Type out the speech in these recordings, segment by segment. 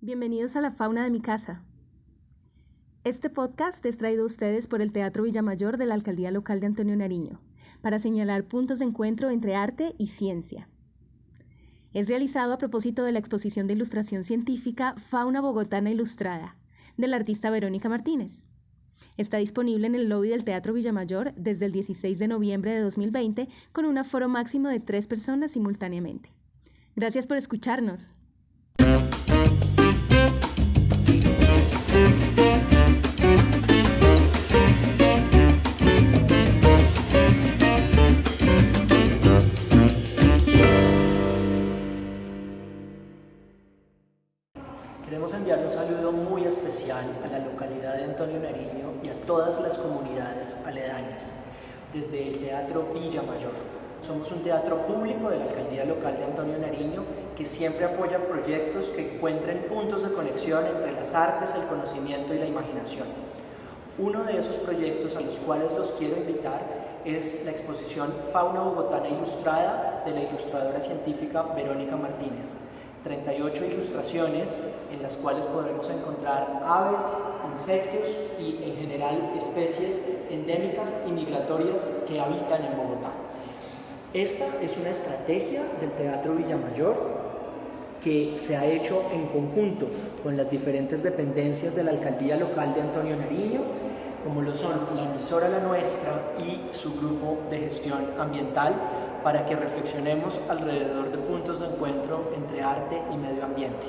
Bienvenidos a la fauna de mi casa. Este podcast es traído a ustedes por el Teatro Villamayor de la Alcaldía Local de Antonio Nariño, para señalar puntos de encuentro entre arte y ciencia. Es realizado a propósito de la exposición de ilustración científica Fauna Bogotana Ilustrada, del artista Verónica Martínez. Está disponible en el lobby del Teatro Villamayor desde el 16 de noviembre de 2020 con un aforo máximo de 3 personas simultáneamente. Gracias por escucharnos. Queremos enviar un saludo muy especial a la localidad de Antonio Nariño y a todas las comunidades aledañas, desde el Teatro Villamayor. Somos un teatro público de la Alcaldía Local de Antonio Nariño que siempre apoya proyectos que encuentren puntos de conexión entre las artes, el conocimiento y la imaginación. Uno de esos proyectos a los cuales los quiero invitar es la exposición Fauna Bogotana Ilustrada de la ilustradora científica Verónica Martínez. 38 ilustraciones en las cuales podremos encontrar aves, insectos y en general especies endémicas y migratorias que habitan en Bogotá. Esta es una estrategia del Teatro Villamayor que se ha hecho en conjunto con las diferentes dependencias de la Alcaldía Local de Antonio Nariño, como lo son la emisora La Nuestra y su grupo de gestión ambiental, para que reflexionemos alrededor de puntos de encuentro entre arte y medio ambiente.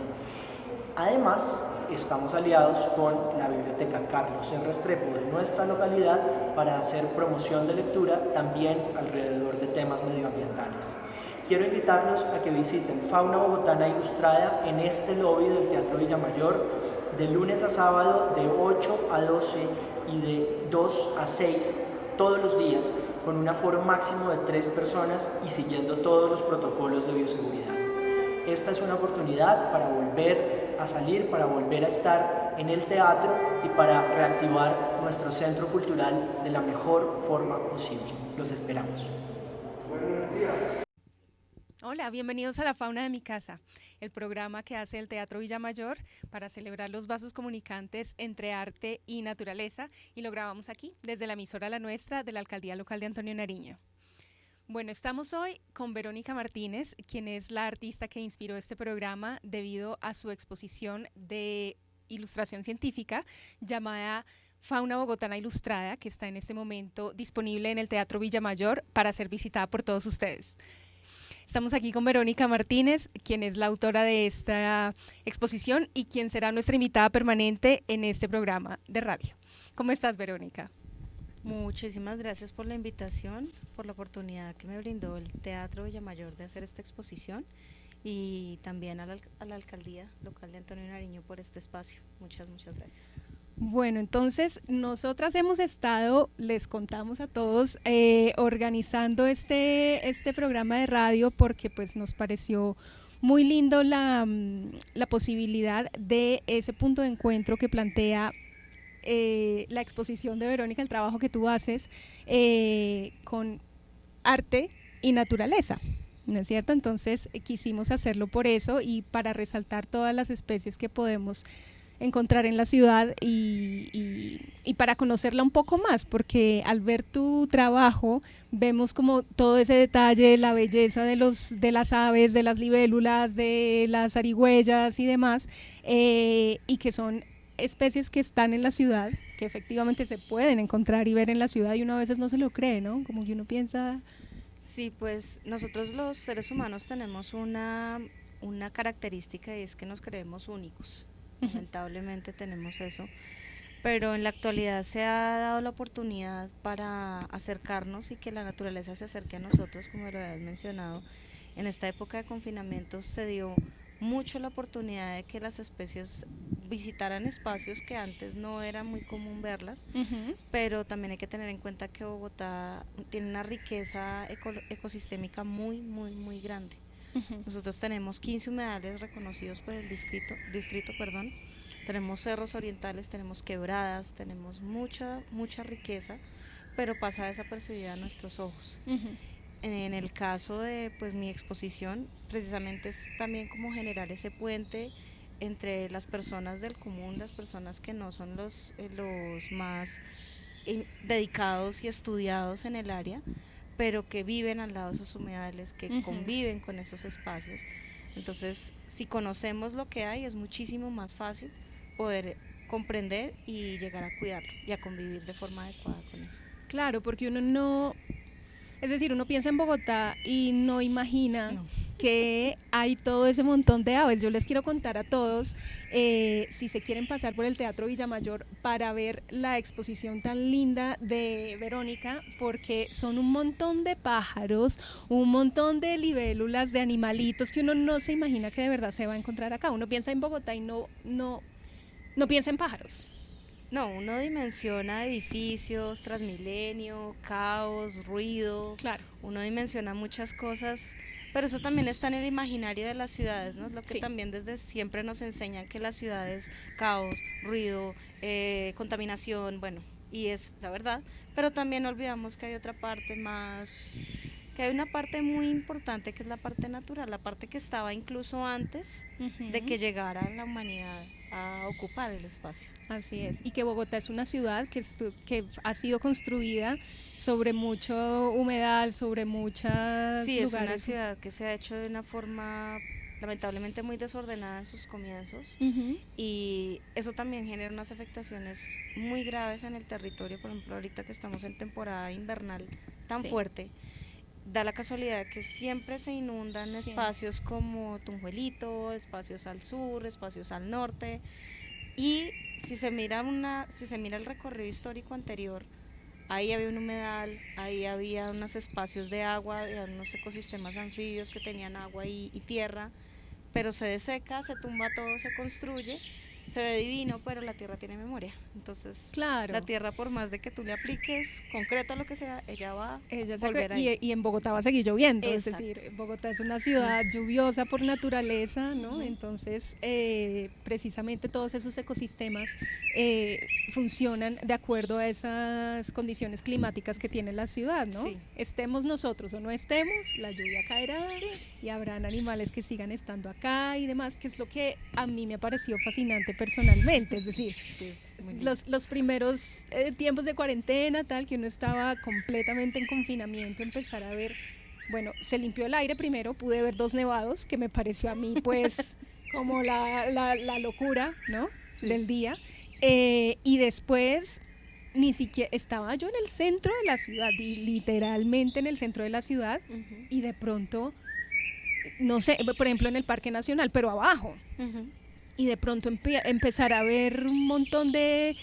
Además, estamos aliados con la Biblioteca Carlos R. Restrepo de nuestra localidad para hacer promoción de lectura también alrededor de temas medioambientales. Quiero invitarlos a que visiten Fauna Bogotana Ilustrada en este lobby del Teatro Villamayor de lunes a sábado de 8 a 12 y de 2 a 6 todos los días, con un aforo máximo de 3 personas y siguiendo todos los protocolos de bioseguridad. Esta es una oportunidad para volver a salir, para volver a estar en el teatro y para reactivar nuestro centro cultural de la mejor forma posible. Los esperamos. Buenos días. Hola, bienvenidos a La Fauna de mi Casa, el programa que hace el Teatro Villamayor para celebrar los vasos comunicantes entre arte y naturaleza, y lo grabamos aquí, desde la emisora La Nuestra de la Alcaldía Local de Antonio Nariño. Bueno, estamos hoy con Verónica Martínez, quien es la artista que inspiró este programa debido a su exposición de ilustración científica llamada Fauna Bogotana Ilustrada, que está en este momento disponible en el Teatro Villamayor para ser visitada por todos ustedes. Estamos aquí con Verónica Martínez, quien es la autora de esta exposición y quien será nuestra invitada permanente en este programa de radio. ¿Cómo estás, Verónica? Muchísimas gracias por la invitación, por la oportunidad que me brindó el Teatro Villamayor de hacer esta exposición y también a la Alcaldía Local de Antonio Nariño por este espacio. Muchas gracias. Bueno, entonces nosotras hemos estado, les contamos a todos, organizando este programa de radio porque pues nos pareció muy lindo la posibilidad de ese punto de encuentro que plantea la exposición de Verónica, el trabajo que tú haces con arte y naturaleza, ¿no es cierto? Entonces quisimos hacerlo por eso y para resaltar todas las especies que podemos encontrar en la ciudad y para conocerla un poco más, porque al ver tu trabajo vemos como todo ese detalle, la belleza de las aves, de las libélulas, de las zarigüeyas y demás, y que son especies que están en la ciudad, que efectivamente se pueden encontrar y ver en la ciudad y uno a veces no se lo cree, ¿no? Como que uno piensa... Sí, pues nosotros los seres humanos tenemos una característica y es que nos creemos únicos. Lamentablemente tenemos eso, pero en la actualidad se ha dado la oportunidad para acercarnos y que la naturaleza se acerque a nosotros, como lo habías mencionado. En esta época de confinamiento se dio mucho la oportunidad de que las especies visitaran espacios que antes no era muy común verlas, pero también hay que tener en cuenta que Bogotá tiene una riqueza ecosistémica muy grande. Nosotros tenemos 15 humedales reconocidos por el distrito, tenemos cerros orientales, tenemos quebradas, tenemos mucha riqueza, pero pasa desapercibida a nuestros ojos. En el caso de pues mi exposición, precisamente es también como generar ese puente entre las personas del común, las personas que no son los más dedicados y estudiados en el área, pero que viven al lado de esos humedales, que conviven con esos espacios. Entonces, si conocemos lo que hay, es muchísimo más fácil poder comprender y llegar a cuidarlo y a convivir de forma adecuada con eso. Claro, porque uno no, es decir, uno piensa en Bogotá y no imagina que hay todo ese montón de aves. Yo les quiero contar a todos, si se quieren pasar por el Teatro Villamayor para ver la exposición tan linda de Verónica, porque son un montón de pájaros, un montón de libélulas, de animalitos que uno no se imagina que de verdad se va a encontrar acá. Uno piensa en Bogotá y no piensa en pájaros. No, uno dimensiona edificios, Transmilenio, caos, ruido, Claro. uno dimensiona muchas cosas, pero eso también está en el imaginario de las ciudades, ¿no? Es lo que también desde siempre nos enseñan, que las ciudades, caos, ruido, contaminación, bueno, y es la verdad, pero también olvidamos que hay otra parte más, que hay una parte muy importante, que es la parte natural, la parte que estaba incluso antes de que llegara la humanidad a ocupar el espacio. Así es, y que Bogotá es una ciudad que ha sido construida sobre mucho humedal, sobre muchas Sí, lugares. es una ciudad que se ha hecho de una forma lamentablemente muy desordenada en sus comienzos, y eso también genera unas afectaciones muy graves en el territorio. Por ejemplo, ahorita que estamos en temporada invernal tan fuerte, da la casualidad que siempre se inundan espacios como Tunjuelito, espacios al sur, espacios al norte, y si se mira el recorrido histórico anterior, ahí había un humedal, ahí había unos espacios de agua, había unos ecosistemas anfibios que tenían agua y tierra, pero se deseca, se tumba todo, se construye, se ve divino, pero la tierra tiene memoria. Entonces, la tierra, por más de que tú le apliques concreto a lo que sea, ella va a volver ahí. Y en Bogotá va a seguir lloviendo. Exacto. Es decir, Bogotá es una ciudad lluviosa por naturaleza, ¿no? Entonces, precisamente todos esos ecosistemas funcionan de acuerdo a esas condiciones climáticas que tiene la ciudad, ¿no? Sí. Estemos nosotros o no estemos, la lluvia caerá y habrán animales que sigan estando acá y demás, que es lo que a mí me ha parecido fascinante personalmente. Es decir, los primeros tiempos de cuarentena, tal, que uno estaba completamente en confinamiento, empezar a ver, bueno, se limpió el aire primero, pude ver 2 nevados, que me pareció a mí pues como la locura, ¿no? Del día, y después ni siquiera estaba yo en el centro de la ciudad, literalmente en el centro de la ciudad, y de pronto, no sé, por ejemplo en el Parque Nacional, pero abajo, y de pronto empezar a ver un montón de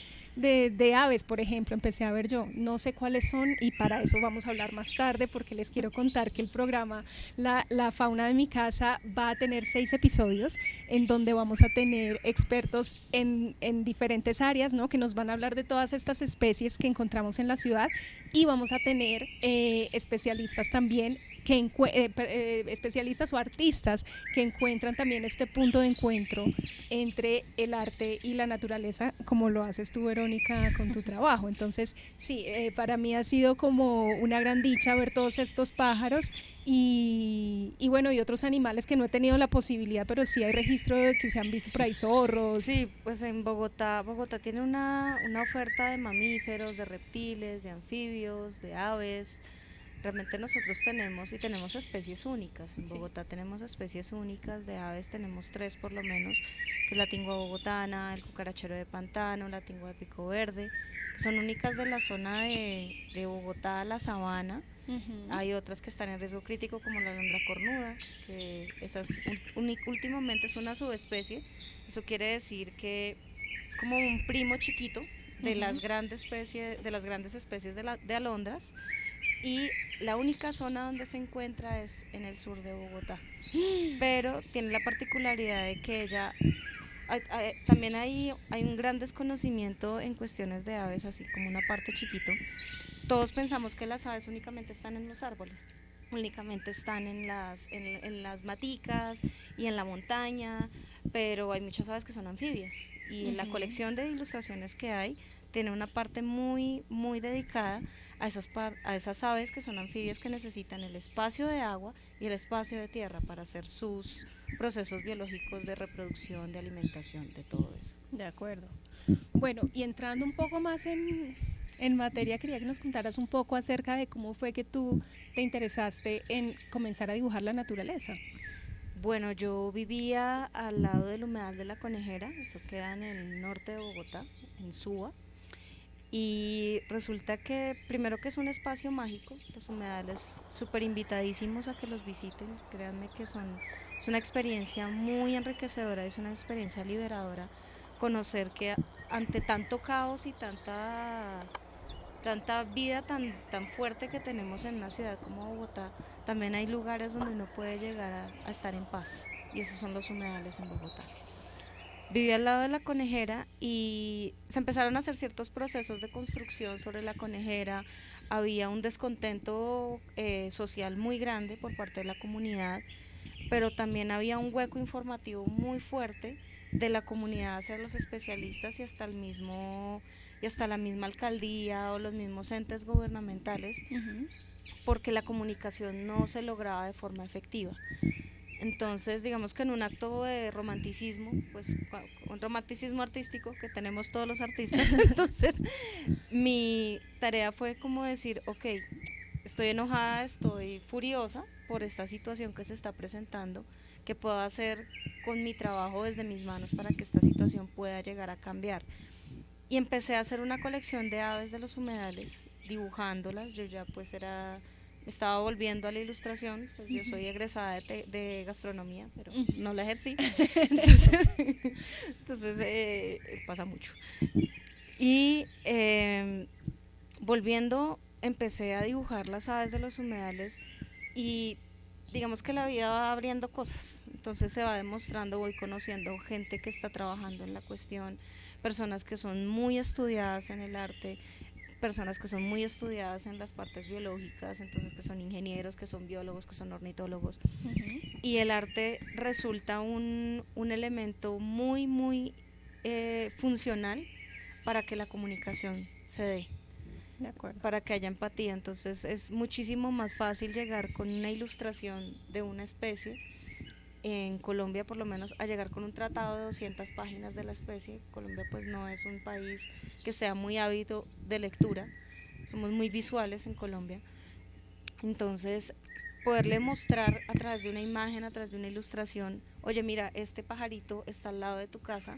aves, por ejemplo, empecé a ver yo, no sé cuáles son, y para eso vamos a hablar más tarde, porque les quiero contar que el programa La Fauna de mi Casa va a tener 6 episodios en donde vamos a tener expertos en diferentes áreas, ¿no? Que nos van a hablar de todas estas especies que encontramos en la ciudad, y vamos a tener especialistas también, especialistas o artistas que encuentran también este punto de encuentro entre el arte y la naturaleza, como lo haces tú, Verónica, con tu trabajo. Entonces, sí, para mí ha sido como una gran dicha ver todos estos pájaros y bueno, y otros animales que no he tenido la posibilidad, pero sí hay registro de que se han visto por ahí zorros. Sí, pues en Bogotá tiene una oferta de mamíferos, de reptiles, de anfibios, de aves. Realmente nosotros tenemos especies únicas. En Bogotá tenemos especies únicas de aves, tenemos 3 por lo menos, que es la tingua bogotana, el cucarachero de pantano, la tingua de pico verde, que son únicas de la zona de Bogotá, la sabana. Hay otras que están en riesgo crítico, como la alondra cornuda, que últimamente es una subespecie. Eso quiere decir que es como un primo chiquito de las grandes especies de alondras, y la única zona donde se encuentra es en el sur de Bogotá, pero tiene la particularidad de que también hay un gran desconocimiento en cuestiones de aves, así como una parte chiquito. Todos pensamos que las aves únicamente están en los árboles, únicamente están en las maticas y en la montaña, pero hay muchas aves que son anfibias, y la colección de ilustraciones que hay tiene una parte muy, muy dedicada a esas aves que son anfibias, que necesitan el espacio de agua y el espacio de tierra para hacer sus procesos biológicos de reproducción, de alimentación, de todo eso. De acuerdo. Bueno, y entrando un poco más en materia, quería que nos contaras un poco acerca de cómo fue que tú te interesaste en comenzar a dibujar la naturaleza. Bueno, yo vivía al lado del humedal de La Conejera, eso queda en el norte de Bogotá, en Suba, y resulta que primero que es un espacio mágico, los humedales súper invitadísimos a que los visiten, créanme que es una experiencia muy enriquecedora, es una experiencia liberadora, conocer que ante tanto caos y tanta vida tan fuerte que tenemos en una ciudad como Bogotá, también hay lugares donde uno puede llegar a estar en paz, y esos son los humedales en Bogotá. Viví al lado de La Conejera y se empezaron a hacer ciertos procesos de construcción sobre La Conejera, había un descontento social muy grande por parte de la comunidad, pero también había un hueco informativo muy fuerte de la comunidad hacia los especialistas y hasta la misma alcaldía o los mismos entes gubernamentales, porque la comunicación no se lograba de forma efectiva. Entonces, digamos que en un acto de romanticismo, pues un romanticismo artístico que tenemos todos los artistas, entonces mi tarea fue como decir, ok, estoy enojada, estoy furiosa por esta situación que se está presentando, ¿qué puedo hacer con mi trabajo desde mis manos para que esta situación pueda llegar a cambiar? Y empecé a hacer una colección de aves de los humedales, dibujándolas. Yo ya pues estaba volviendo a la ilustración, pues yo soy egresada de gastronomía, pero no la ejercí, entonces pasa mucho. Y volviendo, empecé a dibujar las aves de los humedales y digamos que la vida va abriendo cosas, entonces se va demostrando, voy conociendo gente que está trabajando en la cuestión, personas que son muy estudiadas en el arte, personas que son muy estudiadas en las partes biológicas, entonces que son ingenieros, que son biólogos, que son ornitólogos, y el arte resulta un elemento muy funcional para que la comunicación se dé. De acuerdo. Para que haya empatía, entonces es muchísimo más fácil llegar con una ilustración de una especie, en Colombia por lo menos, a llegar con un tratado de 200 páginas de la especie. Colombia pues no es un país que sea muy ávido de lectura, somos muy visuales en Colombia, entonces poderle mostrar a través de una imagen, a través de una ilustración, oye mira, este pajarito está al lado de tu casa,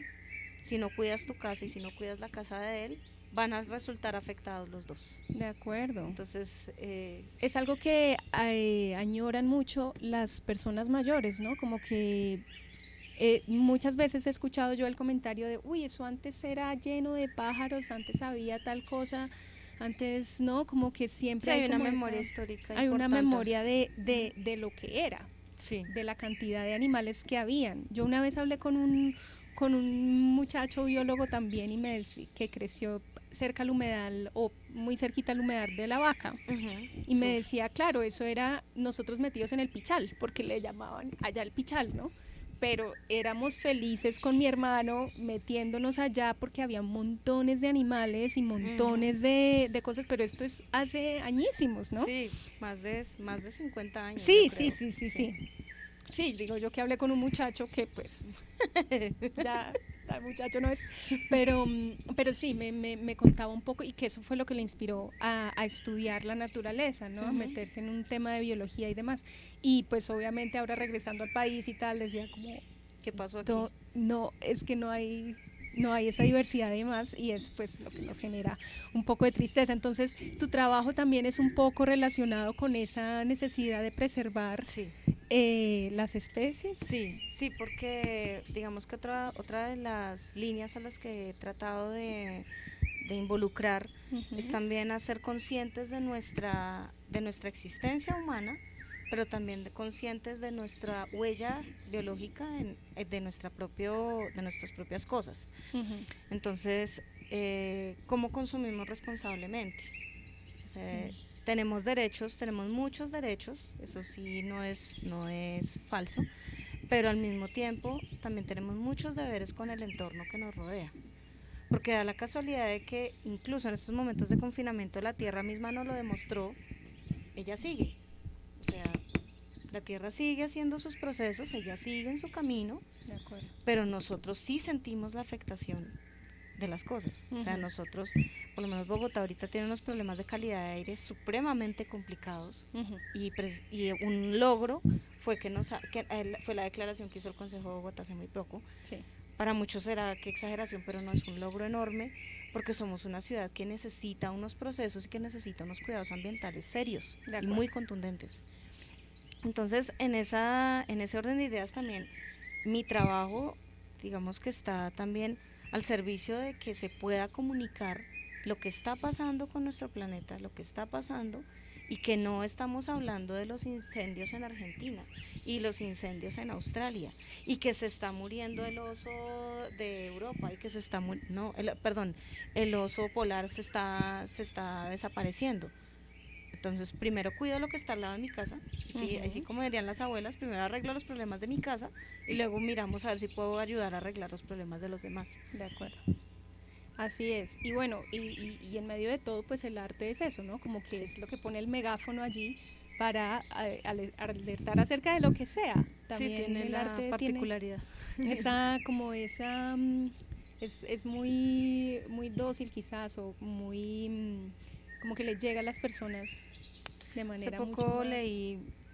si no cuidas tu casa y si no cuidas la casa de él, van a resultar afectados los dos. De acuerdo. Entonces, es algo que añoran mucho las personas mayores, ¿no? Como que muchas veces he escuchado yo el comentario de, uy, eso antes era lleno de pájaros, antes había tal cosa, antes, ¿no? Como que siempre sí, hay una como memoria histórica hay una importante. memoria de lo que era, sí. de la cantidad de animales que habían. Yo una vez hablé con un muchacho biólogo también y me decía que creció cerca al humedal o muy cerquita al humedal de La Vaca, y me decía, claro, eso era nosotros metidos en el pichal, porque le llamaban allá el pichal, ¿no? Pero éramos felices con mi hermano metiéndonos allá porque había montones de animales y montones de cosas, pero esto es hace añísimos, ¿no? Sí, más de 50 años. Sí. Sí, digo yo que hablé con un muchacho que pues ya tal muchacho no es, pero sí, me contaba un poco y que eso fue lo que le inspiró a estudiar la naturaleza, ¿no? A meterse en un tema de biología y demás. Y pues obviamente ahora regresando al país y tal, decía como, ¿qué pasó aquí? No, es que no hay esa diversidad y demás, y es pues lo que nos genera un poco de tristeza. Entonces, tu trabajo también es un poco relacionado con esa necesidad de preservar las especies. Sí, porque digamos que otra de las líneas a las que he tratado de involucrar es también hacer conscientes de nuestra existencia humana, pero también conscientes de nuestra huella biológica de nuestras propias cosas. Entonces, ¿cómo consumimos responsablemente? O sea, tenemos derechos, tenemos muchos derechos, eso sí no es falso, pero al mismo tiempo también tenemos muchos deberes con el entorno que nos rodea. Porque da la casualidad de que incluso en estos momentos de confinamiento la Tierra misma nos lo demostró, ella sigue. O sea, La Tierra sigue haciendo sus procesos, ella sigue en su camino, De acuerdo. pero nosotros sí sentimos la afectación de las cosas. O sea, nosotros, por lo menos Bogotá ahorita tiene unos problemas de calidad de aire supremamente complicados y un logro fue fue la declaración que hizo el Consejo de Bogotá hace muy poco. Sí. Para muchos será que exageración, pero no, es un logro enorme porque somos una ciudad que necesita unos procesos y que necesita unos cuidados ambientales serios y muy contundentes. Entonces, en ese orden de ideas también, mi trabajo, digamos que está también al servicio de que se pueda comunicar lo que está pasando con nuestro planeta, lo que está pasando, y que no estamos hablando de los incendios en Argentina y los incendios en Australia y que se está muriendo el oso de Europa y que se está el oso polar se está desapareciendo. Entonces, primero cuido lo que está al lado de mi casa, ¿sí? Así como dirían las abuelas, primero arreglo los problemas de mi casa y luego miramos a ver si puedo ayudar a arreglar los problemas de los demás. De acuerdo. Así es. Y bueno, y en medio de todo, pues el arte es eso, ¿no? Como que es lo que pone el megáfono allí para alertar acerca de lo que sea. También sí, tiene el la arte particularidad. Es muy, muy dócil quizás, o muy, como que le llega a las personas de manera Hace mucho poco más...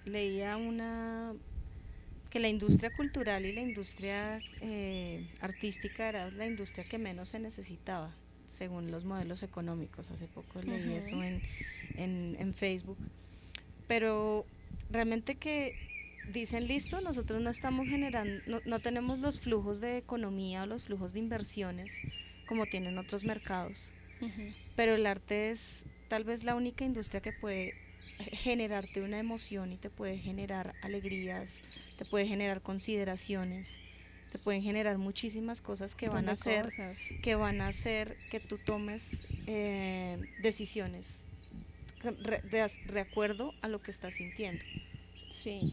leía que la industria cultural y la industria artística era la industria que menos se necesitaba según los modelos económicos. Hace poco leí eso en Facebook, pero realmente que dicen listo, nosotros no estamos generando, no tenemos los flujos de economía o los flujos de inversiones como tienen otros mercados, pero el arte es tal vez la única industria que puede generarte una emoción y te puede generar alegrías, te puede generar consideraciones, te pueden generar muchísimas cosas que van a hacer que tú tomes decisiones de acuerdo a lo que estás sintiendo. Sí,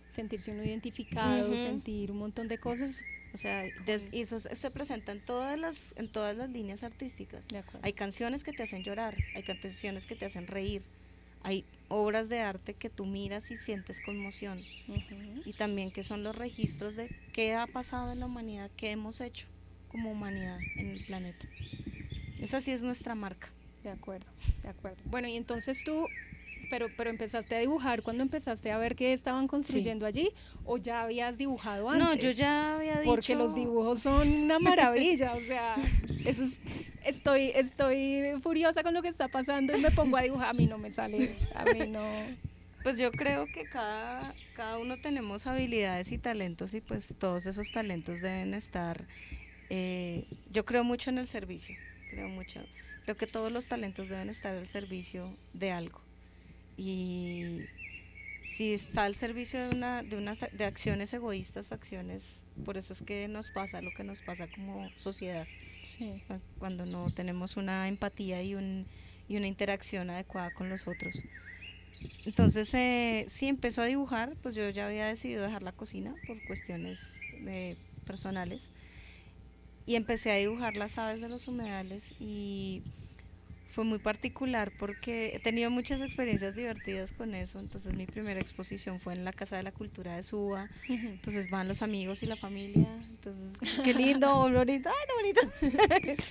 sentirse uno identificado, sentir un montón de cosas. O sea, y eso se presenta en todas las líneas artísticas. Hay canciones que te hacen llorar, hay canciones que te hacen reír, hay obras de arte que tú miras y sientes conmoción, y también que son los registros de qué ha pasado en la humanidad, qué hemos hecho como humanidad en el planeta. Esa sí es nuestra marca. De acuerdo, de acuerdo. Bueno, y entonces tú, pero empezaste a dibujar cuando empezaste a ver qué estaban construyendo allí, o ya habías dibujado antes. No, yo ya había dicho. Porque los dibujos son una maravilla, o sea, eso es, estoy furiosa con lo que está pasando y me pongo a dibujar, a mí no me sale, a mí no. Pues yo creo que cada uno tenemos habilidades y talentos, y pues todos esos talentos deben estar, yo creo mucho en el servicio, creo que todos los talentos deben estar al servicio de algo, y si está al servicio de acciones egoístas o acciones, por eso es que nos pasa lo que nos pasa como sociedad, cuando no tenemos una empatía y una interacción adecuada con los otros. Entonces sí, empezó a dibujar, pues yo ya había decidido dejar la cocina por cuestiones personales, y empecé a dibujar las aves de los humedales, y fue muy particular porque he tenido muchas experiencias divertidas con eso. Entonces mi primera exposición fue en la Casa de la Cultura de Suba, entonces van los amigos y la familia, entonces qué lindo, bonito, ¡ay, qué bonito!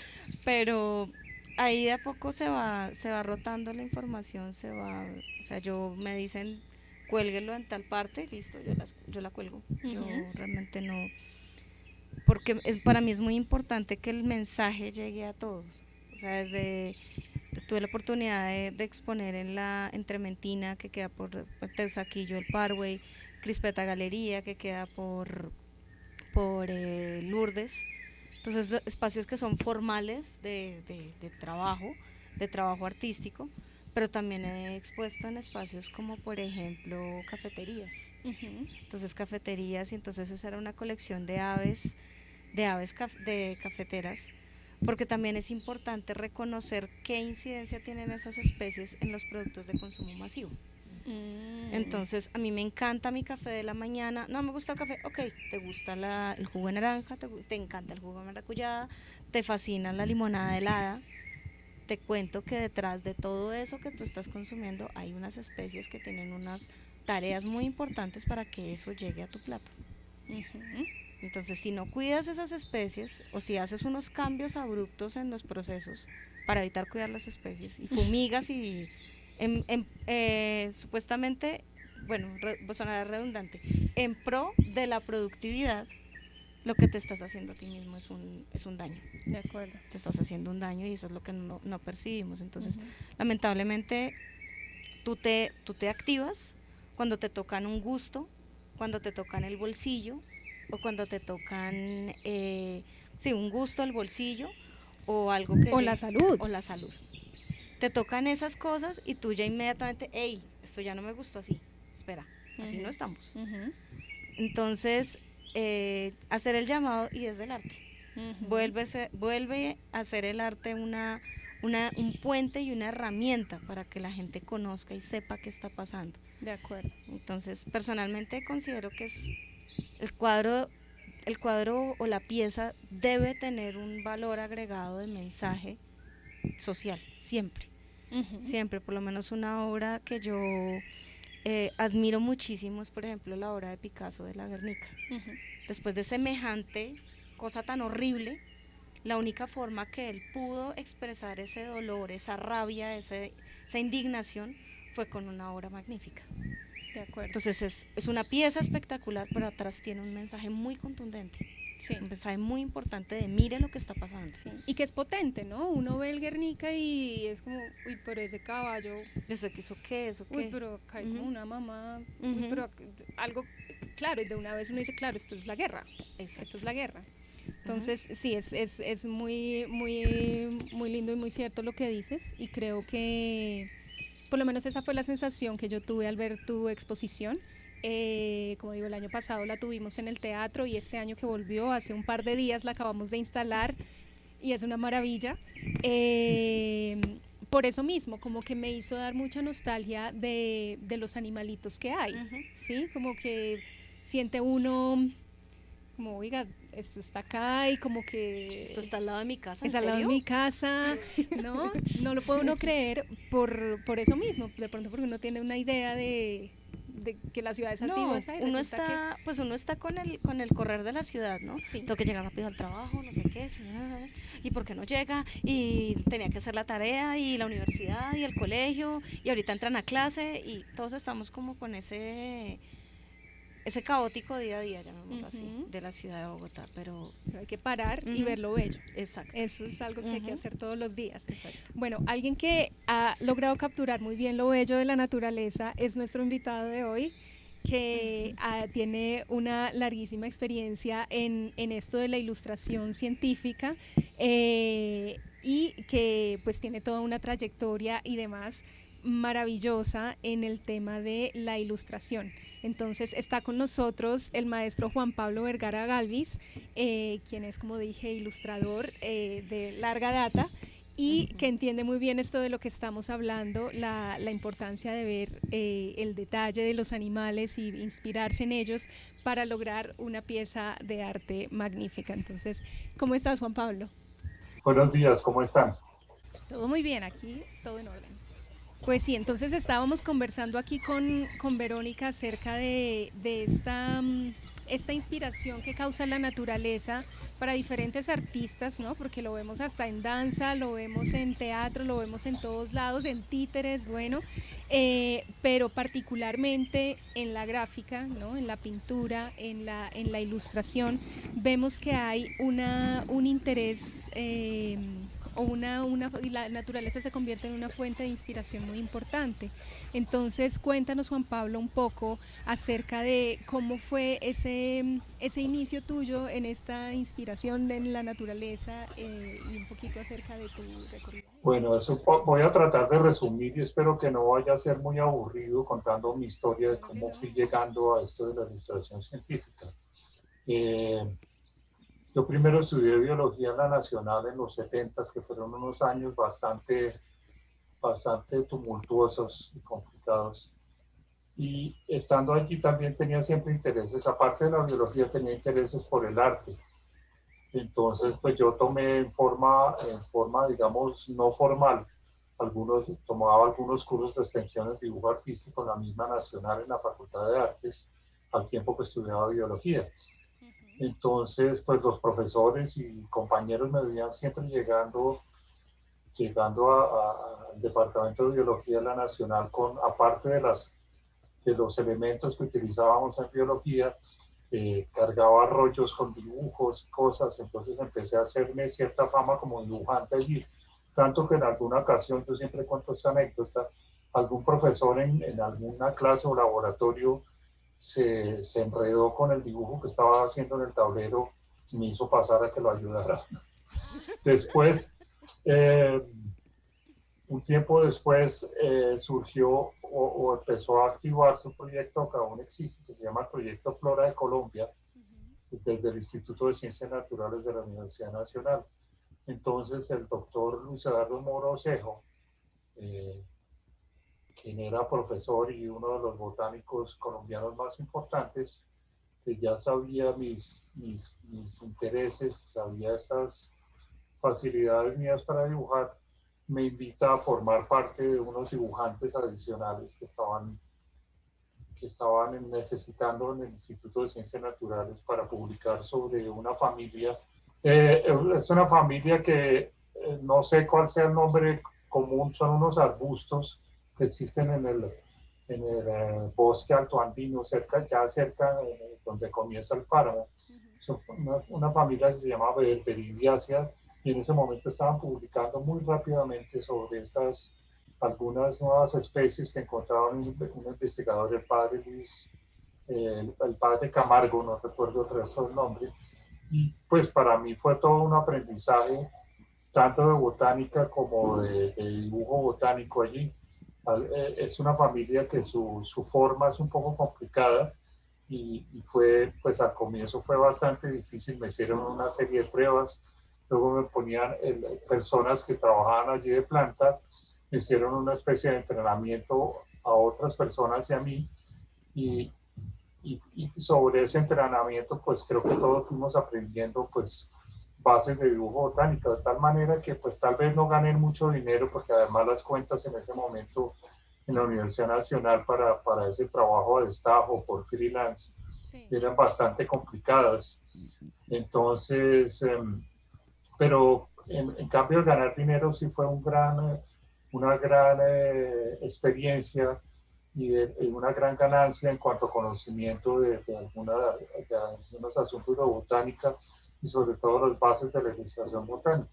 Pero ahí de a poco se va rotando la información, o sea, me dicen cuélguelo en tal parte, listo, yo la cuelgo. Yo realmente no, porque para mí es muy importante que el mensaje llegue a todos. O sea, tuve la oportunidad de exponer en la Entrementina, que queda por Teusaquillo, el Parkway, Crispeta Galería, que queda por Lourdes. Entonces, espacios que son formales de trabajo artístico, pero también he expuesto en espacios como, por ejemplo, cafeterías. Entonces, cafeterías, y entonces esa era una colección de aves de cafeteras, porque también es importante reconocer qué incidencia tienen esas especies en los productos de consumo masivo. Entonces, a mí me encanta mi café de la mañana. No me gusta el café, ok, te gusta el jugo de naranja, te encanta el jugo de maracuyá, te fascina la limonada helada. Te cuento que detrás de todo eso que tú estás consumiendo hay unas especies que tienen unas tareas muy importantes para que eso llegue a tu plato. Entonces, si no cuidas esas especies o si haces unos cambios abruptos en los procesos para evitar cuidar las especies y fumigas y supuestamente, bueno, sonará redundante, en pro de la productividad, lo que te estás haciendo a ti mismo es un daño. De acuerdo. Te estás haciendo un daño y eso es lo que no percibimos. Entonces, lamentablemente, tú te activas cuando te tocan un gusto, cuando te tocan el bolsillo o cuando te tocan un gusto, el bolsillo o algo que... O la salud. O la salud. Te tocan esas cosas y tú ya inmediatamente, hey, esto ya no me gustó así, espera, así no estamos. Entonces, hacer el llamado y desde el arte. Vuelve a ser el arte un puente y una herramienta para que la gente conozca y sepa qué está pasando. De acuerdo. Entonces, personalmente considero que es el cuadro o la pieza debe tener un valor agregado de mensaje social, siempre. Siempre, por lo menos una obra que yo admiro muchísimo es, por ejemplo, la obra de Picasso de la Guernica. Después de semejante cosa tan horrible, la única forma que él pudo expresar ese dolor, esa rabia, esa indignación, fue con una obra magnífica. De acuerdo. Entonces es una pieza espectacular, pero atrás tiene un mensaje muy contundente. Sí. Un mensaje muy importante de mire lo que está pasando. Sí. Y que es potente, ¿no? Uno ve el Guernica y es como, uy, pero ese caballo. ¿Eso qué? Uy, pero cae como una mamá. Uy, pero algo, claro, y de una vez uno dice, claro, esto es la guerra. Exacto. Esto es la guerra. Entonces, sí, es muy, muy, muy lindo y muy cierto lo que dices, y creo que por lo menos esa fue la sensación que yo tuve al ver tu exposición. Como digo, el año pasado la tuvimos en el teatro y este año que volvió, hace un par de días la acabamos de instalar y es una maravilla. Por eso mismo, como que me hizo dar mucha nostalgia de los animalitos que hay, ¿sí? Como que siente uno, como, oiga, esto está acá y como que... Esto está al lado de mi casa, está al lado de mi casa, ¿no? No lo puede uno creer por eso mismo, de pronto porque uno tiene una idea de que la ciudad es así, no, uno está con el correr de la ciudad, ¿no? Sí. Tengo que llegar rápido al trabajo, no sé qué, y por qué no llega, y tenía que hacer la tarea, y la universidad, y el colegio, y ahorita entran a clase, y todos estamos como con ese caótico día a día, llamémoslo así, de la ciudad de Bogotá, pero hay que parar y ver lo bello. Exacto. Eso es algo que hay que hacer todos los días. Exacto. Bueno, alguien que ha logrado capturar muy bien lo bello de la naturaleza es nuestro invitado de hoy, que tiene una larguísima experiencia en esto de la ilustración científica y que pues tiene toda una trayectoria y demás maravillosa en el tema de la ilustración. Entonces está con nosotros el maestro Juan Pablo Vergara Galvis, quien es, como dije, ilustrador de larga data y que entiende muy bien esto de lo que estamos hablando, la importancia de ver el detalle de los animales y inspirarse en ellos para lograr una pieza de arte magnífica. Entonces, ¿cómo estás, Juan Pablo? Buenos días, ¿cómo están? Todo muy bien, aquí todo en orden. Pues sí, entonces estábamos conversando aquí con Verónica acerca de esta inspiración que causa la naturaleza para diferentes artistas, ¿no? Porque lo vemos hasta en danza, lo vemos en teatro, lo vemos en todos lados, en títeres, bueno, pero particularmente en la gráfica, ¿no? En la pintura, en la ilustración, vemos que hay un interés y la naturaleza se convierte en una fuente de inspiración muy importante. Entonces, cuéntanos, Juan Pablo, un poco acerca de cómo fue ese inicio tuyo en esta inspiración en la naturaleza y un poquito acerca de tu recorrido. Bueno, eso voy a tratar de resumir y espero que no vaya a ser muy aburrido contando mi historia de cómo fui llegando a esto de la ilustración científica. Yo primero estudié biología en la Nacional en los 70s, que fueron unos años bastante tumultuosos y complicados. Y estando allí también tenía siempre intereses, aparte de la biología, tenía intereses por el arte. Entonces, pues yo tomé en forma, digamos, no formal, tomaba algunos cursos de extensión en dibujo artístico en la misma nacional en la Facultad de Artes, al tiempo que estudiaba biología. Entonces, pues los profesores y compañeros me veían siempre llegando al departamento de biología de la nacional con, aparte de los elementos que utilizábamos en biología, cargaba rollos con dibujos y cosas, entonces empecé a hacerme cierta fama como dibujante allí, tanto que en alguna ocasión, yo siempre cuento esta anécdota, algún profesor en alguna clase o laboratorio se enredó con el dibujo que estaba haciendo en el tablero y me hizo pasar a que lo ayudara. Después, un tiempo después surgió o empezó a activarse un proyecto que aún existe, que se llama Proyecto Flora de Colombia, desde el Instituto de Ciencias Naturales de la Universidad Nacional. Entonces el doctor Luis Eduardo Moro Osejo, quien era profesor y uno de los botánicos colombianos más importantes, que ya sabía mis intereses, sabía esas facilidades mías para dibujar, me invita a formar parte de unos dibujantes adicionales que estaban necesitando en el Instituto de Ciencias Naturales para publicar sobre una familia. Es una familia que no sé cuál sea el nombre común, son unos arbustos que existen en el bosque altoandino, cerca donde comienza el páramo. Son una familia que se llama Berberidiaceae, y en ese momento estaban publicando muy rápidamente sobre algunas nuevas especies que encontraron un investigador, el padre el padre Camargo, no recuerdo el resto del nombre, y pues para mí fue todo un aprendizaje, tanto de botánica como de dibujo botánico allí. Es una familia que su forma es un poco complicada y fue, pues al comienzo fue bastante difícil, me hicieron una serie de pruebas. Luego me ponían personas que trabajaban allí de planta, me hicieron una especie de entrenamiento a otras personas y a mí, y sobre ese entrenamiento pues creo que todos fuimos aprendiendo pues bases de dibujo botánico, de tal manera que pues tal vez no gané mucho dinero, porque además las cuentas en ese momento en la Universidad Nacional para ese trabajo de staff o por freelance eran bastante complicadas. Entonces, pero en cambio el ganar dinero sí fue una gran experiencia y una gran ganancia en cuanto a conocimiento de algunos asuntos de botánica y sobre todo las bases de la ilustración botánica.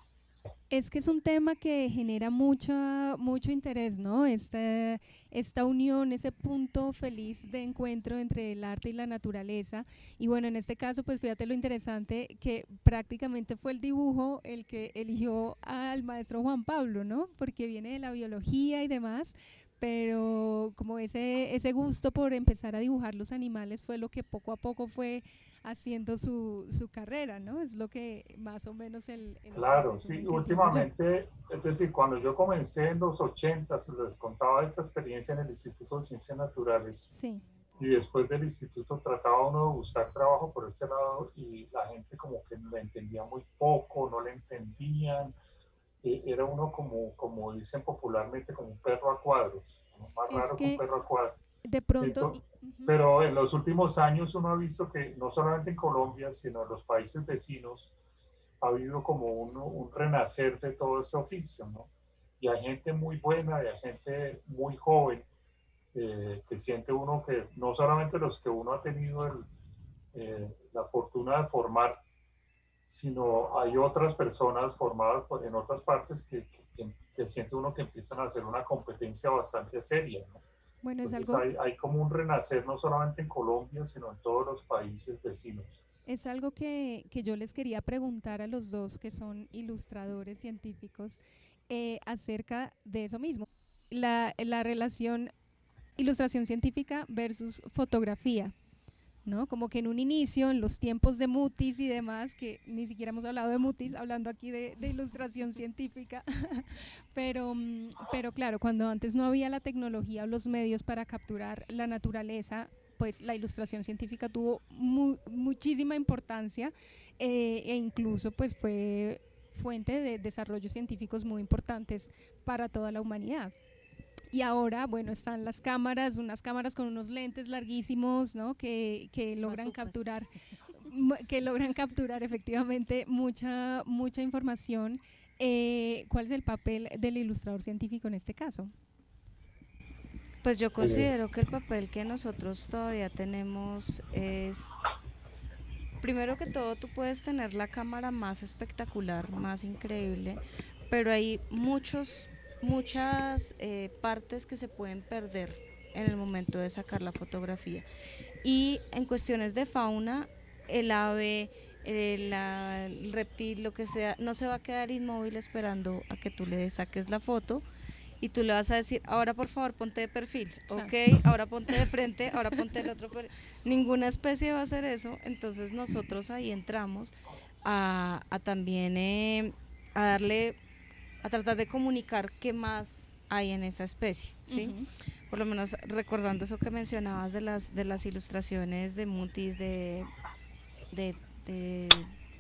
Es que es un tema que genera mucho interés, ¿no? Esta unión, ese punto feliz de encuentro entre el arte y la naturaleza. Y bueno, en este caso, pues fíjate lo interesante que prácticamente fue el dibujo el que eligió al maestro Juan Pablo, ¿no? Porque viene de la biología y demás, pero como ese gusto por empezar a dibujar los animales fue lo que poco a poco fue haciendo su carrera, ¿no? Es lo que más o menos Claro, sí, últimamente, es decir, cuando yo comencé en los 80, les contaba esta experiencia en el Instituto de Ciencias Naturales, sí. Y después del instituto trataba uno de buscar trabajo por este lado y la gente como que lo entendía muy poco, no le entendían, era uno como dicen popularmente, como un perro a cuadros, más raro que un perro a cuadros. De pronto, pero en los últimos años uno ha visto que no solamente en Colombia, sino en los países vecinos, ha habido como un renacer de todo este oficio, ¿no? Y hay gente muy buena, y hay gente muy joven, que siente uno que no solamente los que uno ha tenido la fortuna de formar, sino hay otras personas formadas en otras partes que siente uno que empiezan a hacer una competencia bastante seria, ¿no? Bueno, es Entonces algo, hay como un renacer no solamente en Colombia, sino en todos los países vecinos. es algo que yo les quería preguntar a los dos que son ilustradores científicos acerca de eso mismo, la relación ilustración científica versus fotografía, ¿no? Como que en un inicio, en los tiempos de Mutis y demás, que ni siquiera hemos hablado de Mutis, hablando aquí de ilustración científica, pero claro, cuando antes no había la tecnología o los medios para capturar la naturaleza, pues la ilustración científica tuvo muchísima importancia e incluso pues fuente de desarrollos científicos muy importantes para toda la humanidad. Y ahora, bueno, están las cámaras, unas cámaras con unos lentes larguísimos, ¿no? Que logran capturar, efectivamente mucha información. ¿Cuál es el papel del ilustrador científico en este caso? Pues yo considero que el papel que nosotros todavía tenemos es, primero que todo, tú puedes tener la cámara más espectacular, más increíble, pero hay muchas partes que se pueden perder en el momento de sacar la fotografía. Y en cuestiones de fauna, el ave, el reptil, lo que sea, no se va a quedar inmóvil esperando a que tú le saques la foto y tú le vas a decir, ahora por favor ponte de perfil, ok, ahora ponte de frente, ahora ponte el otro. Ninguna especie va a hacer eso, entonces nosotros ahí entramos a también a tratar de comunicar qué más hay en esa especie, ¿sí? Uh-huh. Por lo menos recordando eso que mencionabas de las ilustraciones de Mutis de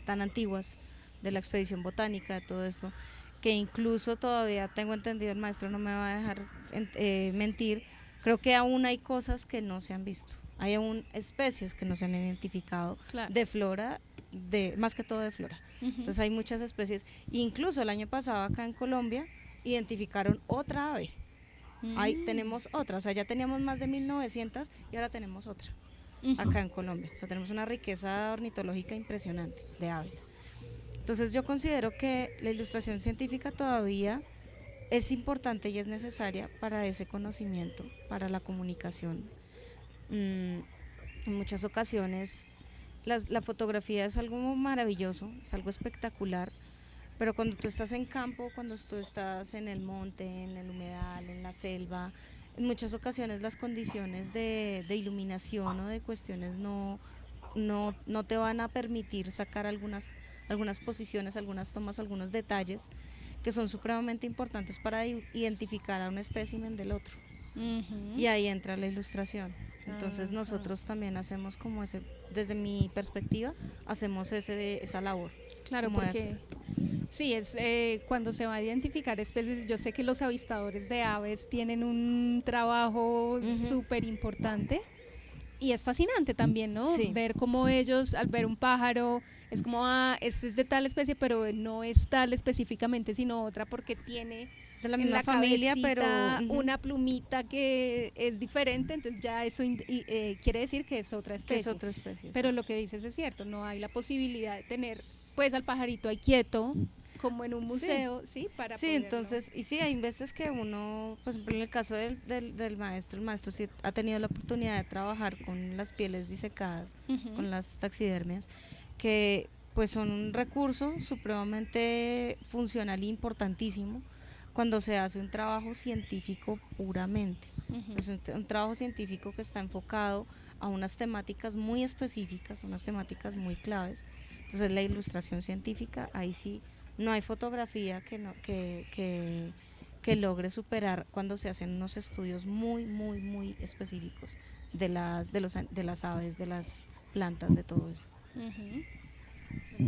tan antiguas, de la expedición botánica, todo esto, que incluso todavía tengo entendido, el maestro no me va a dejar mentir, creo que aún hay cosas que no se han visto, hay aún especies que no se han identificado, claro, de flora, más que todo de flora. Uh-huh. Entonces hay muchas especies, incluso el año pasado acá en Colombia identificaron otra ave. Ahí tenemos otra, o sea, ya teníamos más de 1900 y ahora tenemos otra acá en Colombia, o sea, tenemos una riqueza ornitológica impresionante de aves. Entonces yo considero que la ilustración científica todavía es importante y es necesaria para ese conocimiento, para la comunicación. En muchas ocasiones la fotografía es algo maravilloso, es algo espectacular, pero cuando tú estás en campo, cuando tú estás en el monte, en el humedal, en la selva, en muchas ocasiones las condiciones de iluminación o de cuestiones no te van a permitir sacar algunas posiciones, algunas tomas, algunos detalles que son supremamente importantes para identificar a un espécimen del otro. Uh-huh. Y ahí entra la ilustración. Entonces nosotros también hacemos como ese, desde mi perspectiva, hacemos esa labor. Claro, porque sí, es cuando se va a identificar especies, yo sé que los avistadores de aves tienen un trabajo súper importante y es fascinante también, ¿no? Sí. Ver cómo ellos, al ver un pájaro, es como, este es de tal especie, pero no es tal específicamente, sino otra porque tiene de la misma familia, pero una plumita que es diferente, entonces ya eso quiere decir que es otra especie. Que es otra especie. Pero lo que dices es cierto, no hay la posibilidad de tener pues al pajarito ahí quieto, como en un museo, ¿sí? Para sí, poderlo. Entonces, y sí, hay veces que uno, por ejemplo, en el caso del maestro, el maestro sí ha tenido la oportunidad de trabajar con las pieles disecadas, con las taxidermias, que pues son un recurso supremamente funcional e importantísimo cuando se hace un trabajo científico puramente. Es un trabajo científico que está enfocado a unas temáticas muy específicas, unas temáticas muy claves. Entonces la ilustración científica, ahí sí no hay fotografía que logre superar cuando se hacen unos estudios muy específicos de las aves, de las plantas, de todo eso.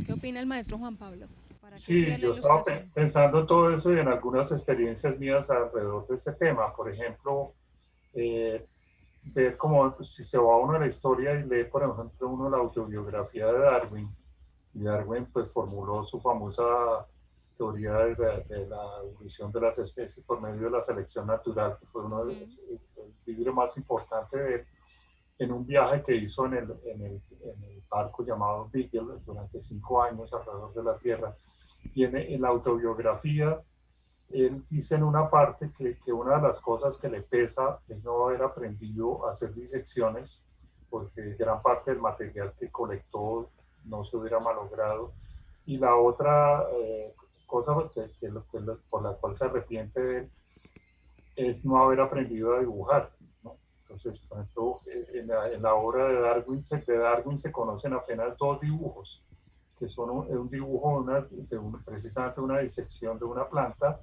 ¿Qué opina el maestro Juan Pablo? Sí, yo estaba pensando todo eso y en algunas experiencias mías alrededor de ese tema. Por ejemplo, ver cómo, pues, si se va uno a la historia y lee, por ejemplo, uno la autobiografía de Darwin, y Darwin pues formuló su famosa teoría de la evolución de las especies por medio de la selección natural, que fue uno de los libros más importantes de él, en un viaje que hizo en el barco llamado Beagle durante 5 años alrededor de la Tierra. Tiene en la autobiografía, él dice en una parte que una de las cosas que le pesa es no haber aprendido a hacer disecciones, porque gran parte del material que colectó no se hubiera malogrado. Y la otra cosa por la cual se arrepiente de él es no haber aprendido a dibujar, ¿no? Entonces, por ejemplo, en la obra de Darwin se conocen apenas 2 dibujos, que son un dibujo precisamente una disección de una planta,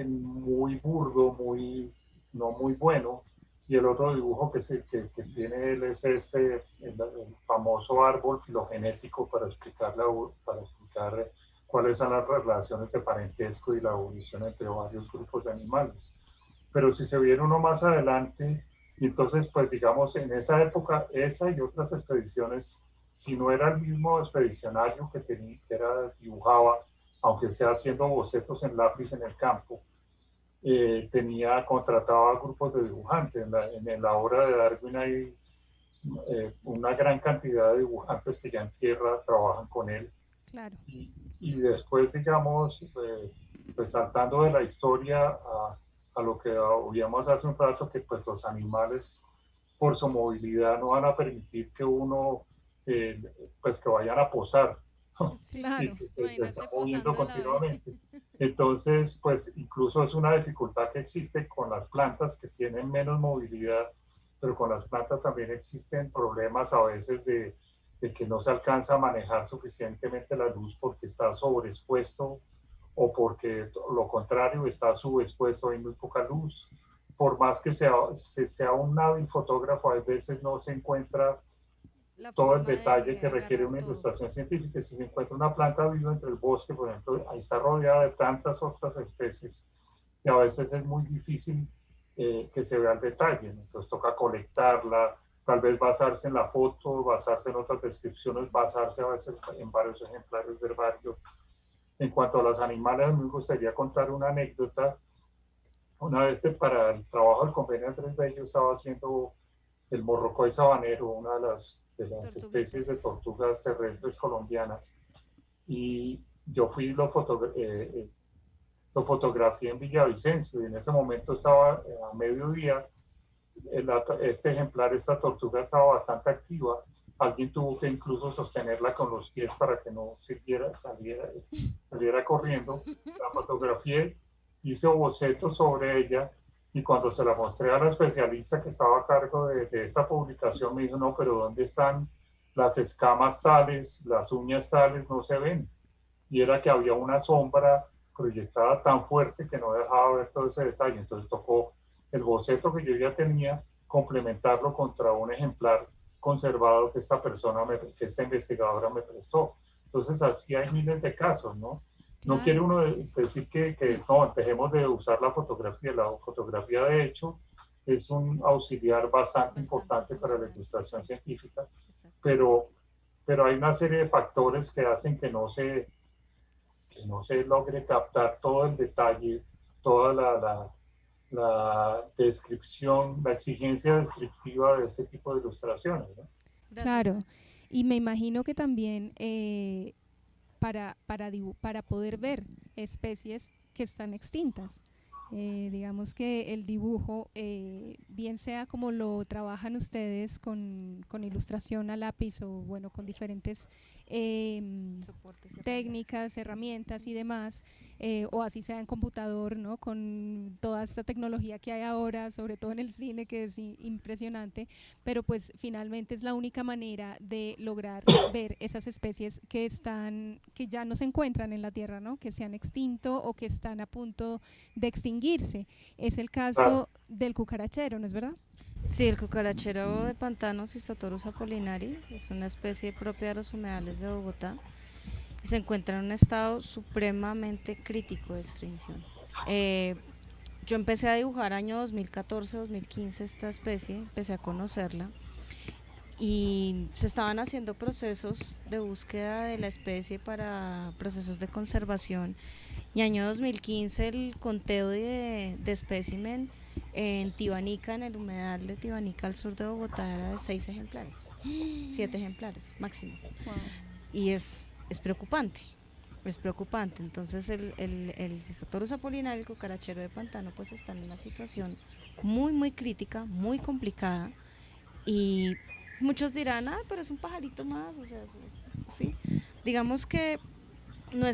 muy burdo, no muy bueno, y el otro dibujo que tiene él es el famoso árbol filogenético para explicar cuáles son las relaciones de parentesco y la evolución entre varios grupos de animales. Pero si se viene uno más adelante, entonces pues digamos en esa época, esa y otras expediciones, si no era el mismo expedicionario que dibujaba, aunque sea haciendo bocetos en lápiz en el campo, contrataba grupos de dibujantes. En la obra de Darwin hay una gran cantidad de dibujantes que ya en tierra trabajan con él. Claro. Y después, digamos, pues saltando de la historia a lo que oíamos hace un rato, que pues los animales por su movilidad no van a permitir que uno, pues que vayan a posar. Claro. Y que pues, se está moviendo continuamente. Entonces, pues incluso es una dificultad que existe con las plantas que tienen menos movilidad, pero con las plantas también existen problemas a veces de que no se alcanza a manejar suficientemente la luz porque está sobreexpuesto o porque lo contrario está subexpuesto, hay muy poca luz. Por más que sea un hábil fotógrafo, a veces no se encuentra todo el detalle que requiere una ilustración científica. Si se encuentra una planta viva entre el bosque, por ejemplo, ahí está rodeada de tantas otras especies y a veces es muy difícil que se vea el detalle. Entonces toca colectarla, tal vez basarse en la foto, basarse en otras descripciones, basarse a veces en varios ejemplares del barrio. En cuanto a los animales, me gustaría contar una anécdota. Una vez para el trabajo del convenio Andrés Bello estaba haciendo el morrocoy sabanero, una de las especies de tortugas terrestres colombianas, y yo fui lo fotografié en Villavicencio y en ese momento estaba a mediodía. Esta tortuga estaba bastante activa. Alguien tuvo que incluso sostenerla con los pies para que no saliera corriendo. La fotografié, hice bocetos sobre ella y cuando se la mostré a la especialista que estaba a cargo de esta publicación me dijo, no, pero ¿dónde están las escamas tales, las uñas tales? No se ven. Y era que había una sombra proyectada tan fuerte que no dejaba ver todo ese detalle. Entonces tocó el boceto que yo ya tenía, complementarlo contra un ejemplar conservado que esta investigadora me prestó. Entonces así hay miles de casos, ¿no? Claro. No quiere uno decir que no, dejemos de usar la fotografía. La fotografía, de hecho, es un auxiliar bastante importante para la ilustración científica, pero hay una serie de factores que hacen que no se logre captar todo el detalle, toda la descripción, la exigencia descriptiva de este tipo de ilustraciones, ¿no? Claro, y me imagino que también para poder ver especies que están extintas, digamos que el dibujo, bien sea como lo trabajan ustedes con ilustración a lápiz o bueno, con diferentes técnicas, herramientas y demás, o así sea en computador, ¿no? Con toda esta tecnología que hay ahora, sobre todo en el cine, que es impresionante, pero pues finalmente es la única manera de lograr ver esas especies que ya no se encuentran en la Tierra, ¿no? Que se han extinto o que están a punto de extinguirse. Es el caso del cucarachero, ¿no es verdad? Sí, el cucarachero de pantano, Cystatorus apollinari, es una especie propia de los humedales de Bogotá y se encuentra en un estado supremamente crítico de extinción. Yo empecé a dibujar año 2014-2015 esta especie, empecé a conocerla y se estaban haciendo procesos de búsqueda de la especie para procesos de conservación y año 2015 el conteo de espécimen en Tibanica, en el humedal de Tibanica al sur de Bogotá, era de 6 ejemplares, 7 ejemplares máximo. Wow. Y es preocupante, entonces el Cystatorus apollinari, el cucarachero de pantano, pues está en una situación muy muy crítica, muy complicada y muchos dirán, pero es un pajarito más, o sea, sí, digamos que uno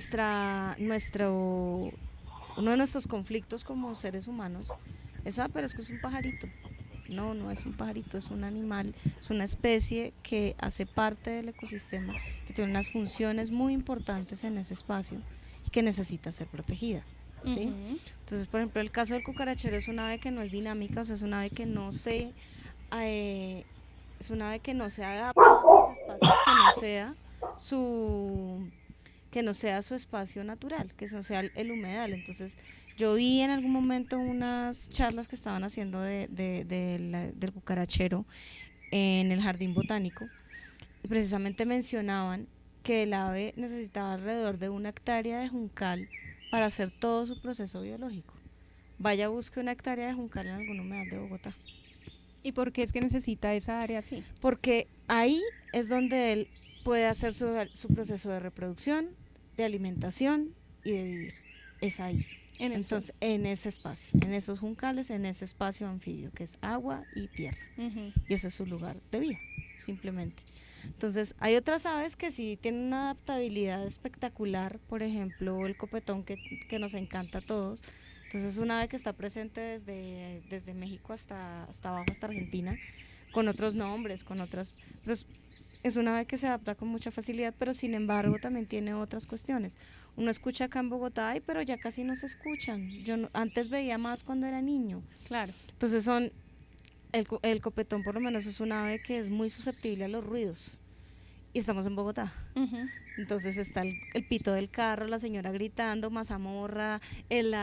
de nuestros conflictos como seres humanos es, pero es que es un pajarito. No es un pajarito, es un animal, es una especie que hace parte del ecosistema, que tiene unas funciones muy importantes en ese espacio y que necesita ser protegida, ¿sí? Uh-huh. Entonces, por ejemplo, el caso del cucarachero es una ave que no es dinámica, o sea, es una ave que no se adapta a los espacios que no sea su espacio natural, que no sea el humedal. Entonces yo vi en algún momento unas charlas que estaban haciendo del cucarachero en el jardín botánico, y precisamente mencionaban que el ave necesitaba alrededor de 1 hectárea de juncal para hacer todo su proceso biológico. Vaya, busque 1 hectárea de juncal en algún humedal de Bogotá. ¿Y por qué es que necesita esa área así? Porque ahí es donde él puede hacer su proceso de reproducción, de alimentación y de vivir. Es ahí. Entonces, en ese espacio, en esos juncales, en ese espacio anfibio que es agua y tierra. Y ese es su lugar de vida, simplemente. Entonces, hay otras aves que sí tienen una adaptabilidad espectacular, por ejemplo, el copetón que nos encanta a todos. Entonces, es una ave que está presente desde México hasta abajo, hasta Argentina, con otros nombres, con otras... Es una ave que se adapta con mucha facilidad, pero sin embargo también tiene otras cuestiones. Uno escucha acá en Bogotá, pero ya casi no se escuchan. Antes veía más cuando era niño. Claro. Entonces el copetón por lo menos es una ave que es muy susceptible a los ruidos. Y estamos en Bogotá. Entonces está el pito del carro, la señora gritando, mazamorra, el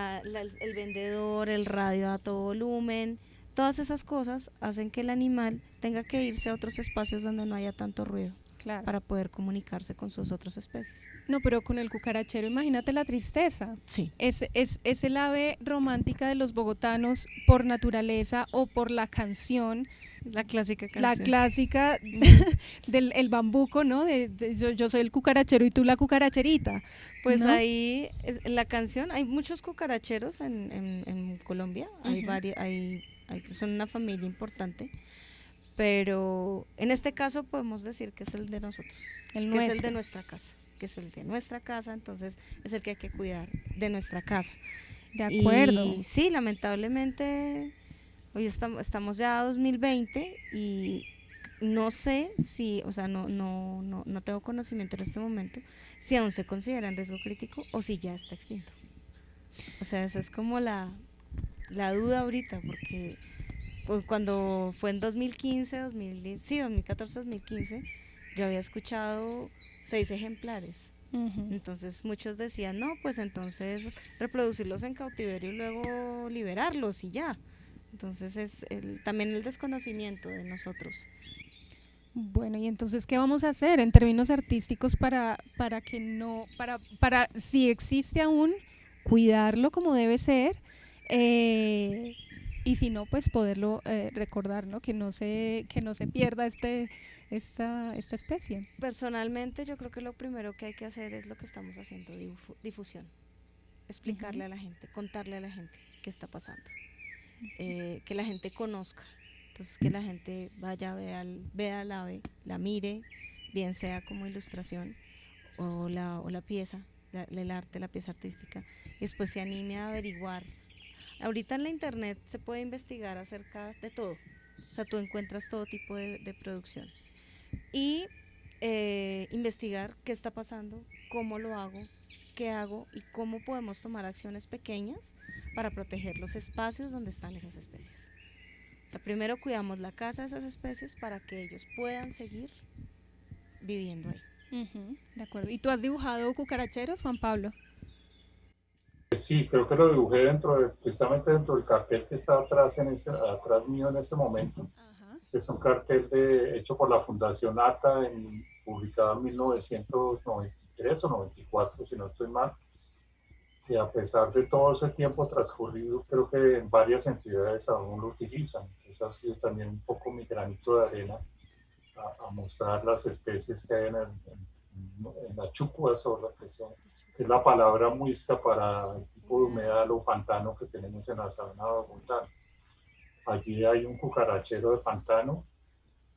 vendedor, el radio a todo volumen. Todas esas cosas hacen que el animal tenga que irse a otros espacios donde no haya tanto ruido, claro, para poder comunicarse con sus otras especies. No, pero con el cucarachero, imagínate la tristeza. Sí. Es el ave romántica de los bogotanos por naturaleza o por la canción. La clásica canción. La clásica del el bambuco, ¿no? Yo soy el cucarachero y tú la cucaracherita. Pues ¿no? ahí, la canción, hay muchos cucaracheros en Colombia, hay varios, son una familia importante, pero en este caso podemos decir que es el de nosotros, es el de nuestra casa, entonces es el que hay que cuidar de nuestra casa. De acuerdo. Y sí, lamentablemente, hoy estamos ya a 2020 y no sé si, o sea, no tengo conocimiento en este momento si aún se considera en riesgo crítico o si ya está extinto. O sea, esa es como la duda ahorita, porque pues, cuando fue en 2014-2015, yo había escuchado 6 ejemplares. Entonces muchos decían, no, pues entonces reproducirlos en cautiverio y luego liberarlos y ya. Entonces es también el desconocimiento de nosotros. Bueno, y entonces, ¿qué vamos a hacer en términos artísticos para que no, para si existe aún, cuidarlo como debe ser, y si no, pues poderlo recordar, ¿no? Que no se pierda esta especie. Personalmente, yo creo que lo primero que hay que hacer es lo que estamos haciendo, difusión. Explicarle a la gente, contarle a la gente qué está pasando. Que la gente conozca. Entonces que la gente vaya, vea al ave, la mire, bien sea como ilustración o la pieza, el arte, la pieza artística, y después se anime a averiguar. Ahorita en la internet se puede investigar acerca de todo, o sea, tú encuentras todo tipo de producción y investigar qué está pasando, cómo lo hago, qué hago y cómo podemos tomar acciones pequeñas para proteger los espacios donde están esas especies. O sea, primero cuidamos la casa de esas especies para que ellos puedan seguir viviendo ahí. De acuerdo. ¿Y tú has dibujado cucaracheros, Juan Pablo? Sí, creo que lo dibujé precisamente dentro del cartel que está atrás mío en este momento. Es un cartel hecho por la Fundación ATA, publicado en 1993 o 94, si no estoy mal, que a pesar de todo ese tiempo transcurrido, creo que varias entidades aún lo utilizan. Entonces ha sido también un poco mi granito de arena a mostrar las especies que hay en la chucua zorra, que es la palabra muisca para el tipo de humedal o pantano que tenemos en la sabana de Bogotá. Allí hay un cucarachero de pantano,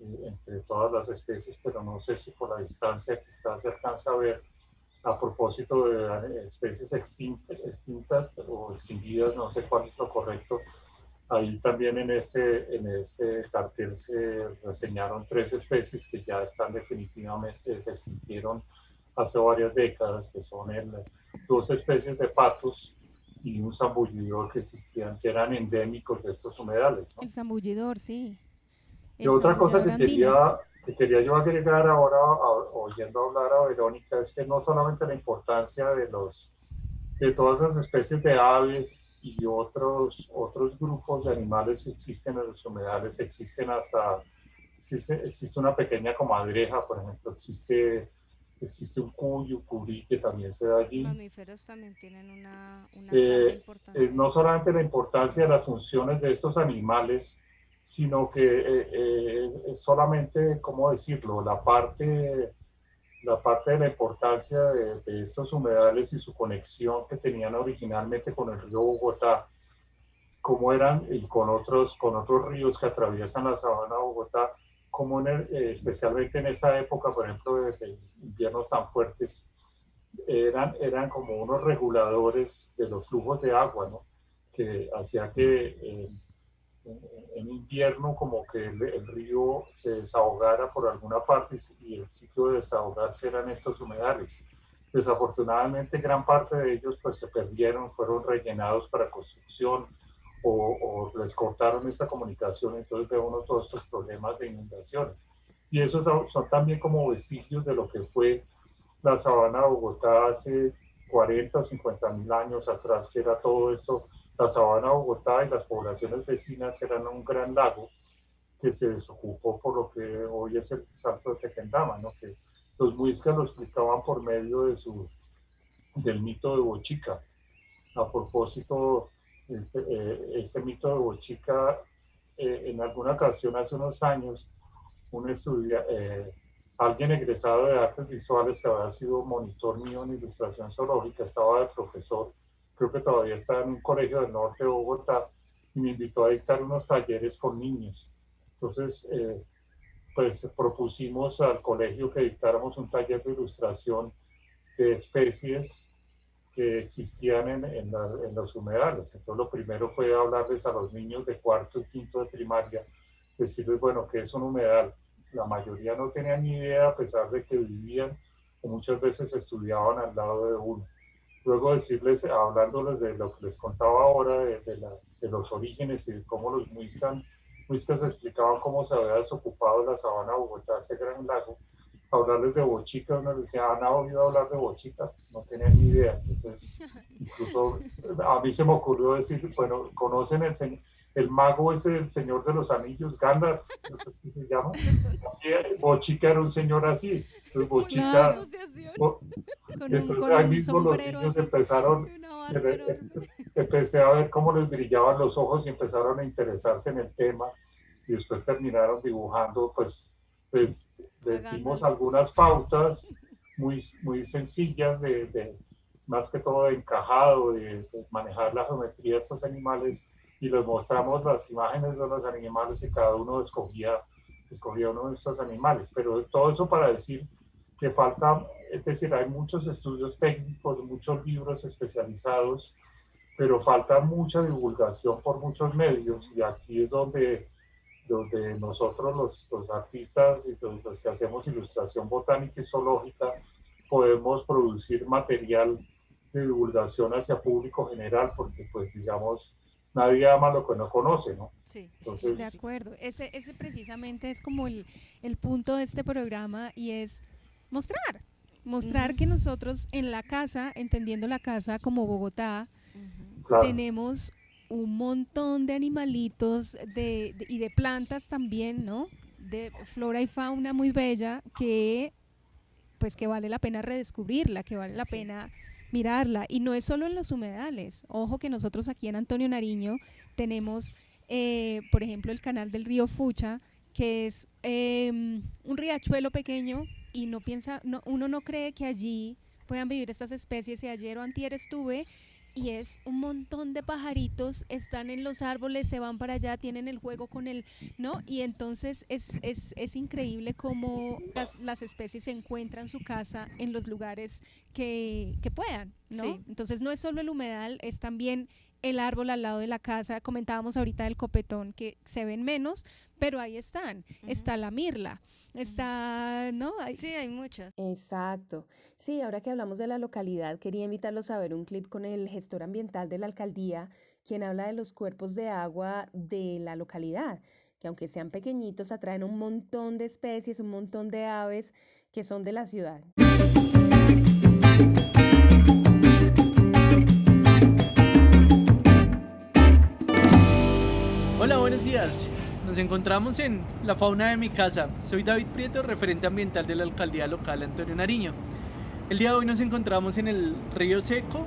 entre todas las especies, pero no sé si por la distancia que está se alcanza a ver. A propósito de especies extintas o extinguidas, no sé cuál es lo correcto, ahí también en este cartel se reseñaron 3 especies que ya están definitivamente, se extinguieron hace varias décadas, que son 2 especies de patos y un zambullidor que existían, que eran endémicos de estos humedales, ¿no? El zambullidor, sí. Y el otra cosa flambollador andino. que quería yo agregar ahora, oyendo hablar a Verónica, es que no solamente la importancia de todas esas especies de aves y otros grupos de animales que existen en los humedales, existen hasta, existe una pequeña comadreja, por ejemplo, existe un cuyo, curí que también se da allí. Mamíferos también tienen una carga importante No ahí. solamente la importancia de las funciones de estos animales, sino que es solamente, ¿cómo decirlo?, la parte de la importancia de estos humedales y su conexión que tenían originalmente con el río Bogotá, cómo eran, y con otros ríos que atraviesan la sabana de Bogotá, como especialmente en esta época, por ejemplo, de inviernos tan fuertes, eran como unos reguladores de los flujos de agua, ¿no? Que hacía que en invierno como que el río se desahogara por alguna parte y el sitio de desahogarse eran estos humedales. Desafortunadamente gran parte de ellos pues se perdieron, fueron rellenados para construcción o les cortaron esta comunicación, entonces ve uno todos estos problemas de inundaciones. Y esos son también como vestigios de lo que fue la sabana de Bogotá hace 40 o 50 mil años atrás, que era todo esto. La sabana de Bogotá y las poblaciones vecinas eran un gran lago que se desocupó por lo que hoy es el Salto de Tequendama, ¿no? Que los muiscas lo explicaban por medio del mito de Bochica. A propósito, ese mito de Bochica, en alguna ocasión hace unos años, un alguien egresado de artes visuales que había sido monitor mío en ilustración zoológica, estaba de profesor, creo que todavía estaba en un colegio del norte de Bogotá, y me invitó a dictar unos talleres con niños. Entonces, pues propusimos al colegio que dictáramos un taller de ilustración de especies que existían en los humedales. Entonces, lo primero fue hablarles a los niños de cuarto y quinto de primaria, decirles, bueno, ¿qué es un humedal? La mayoría no tenían ni idea, a pesar de que vivían o muchas veces estudiaban al lado de uno. Luego decirles, hablándoles de lo que les contaba ahora, de los orígenes y de cómo los muiscas explicaban cómo se había desocupado la sabana de Bogotá, este gran lago. Hablarles de Bochica, uno decía, ¿han oído hablar de Bochica? No tenían ni idea. Entonces, incluso a mí se me ocurrió decir, bueno, ¿conocen el mago ese del Señor de los Anillos, Gandalf? ¿No sé si se llama? Sí, Bochica era un señor así. Entonces, Bochica... Claro, Entonces con ahí un mismo los sombrero niños así, empezaron, una barba enorme. empecé a ver cómo les brillaban los ojos y empezaron a interesarse en el tema y después terminaron dibujando, pues A les dimos Gandalf. algunas pautas muy sencillas más que todo de encajado, de manejar la geometría de estos animales y les mostramos las imágenes de los animales y cada uno escogía uno de estos animales. Pero todo eso para decir que falta, es decir, hay muchos estudios técnicos, muchos libros especializados, pero falta mucha divulgación por muchos medios y aquí es donde nosotros los artistas y los que hacemos ilustración botánica y zoológica podemos producir material de divulgación hacia público general porque pues digamos nadie ama lo que no conoce, ¿no? Sí, sí, De Entonces, sí. acuerdo, ese precisamente es como el punto de este programa y es mostrar, mostrar Ujú, que nosotros en la casa, entendiendo la casa como Bogotá, ujú. claro, tenemos un montón de animalitos y de plantas también, ¿no? De flora y fauna muy bella que pues que vale la pena redescubrirla, que vale la Sí. pena mirarla. Y no es solo en los humedales. Ojo que nosotros aquí en Antonio Nariño tenemos, por ejemplo, el canal del río Fucha, que es un riachuelo pequeño y no piensa, no, uno no cree que allí puedan vivir estas especies. Y ayer o antier estuve y es un montón de pajaritos, están en los árboles, se van para allá, tienen el juego con el, ¿no? Y entonces es increíble cómo las especies encuentran su casa en los lugares que puedan, ¿no? Sí. Entonces no es solo el humedal, es también el árbol al lado de la casa. Comentábamos ahorita del copetón, que se ven menos, pero ahí están. Ujú, Está la mirla, ujú. está, ¿no? Sí, hay muchas. Exacto. Sí, ahora que hablamos de la localidad, quería invitarlos a ver un clip con el gestor ambiental de la alcaldía, quien habla de los cuerpos de agua de la localidad. que aunque sean pequeñitos, atraen un montón de especies, un montón de aves que son de la ciudad. Hola, buenos días. Nos encontramos en la fauna de mi casa. Soy David Prieto, referente ambiental de la alcaldía local Antonio Nariño. El día de hoy nos encontramos en el Río Seco,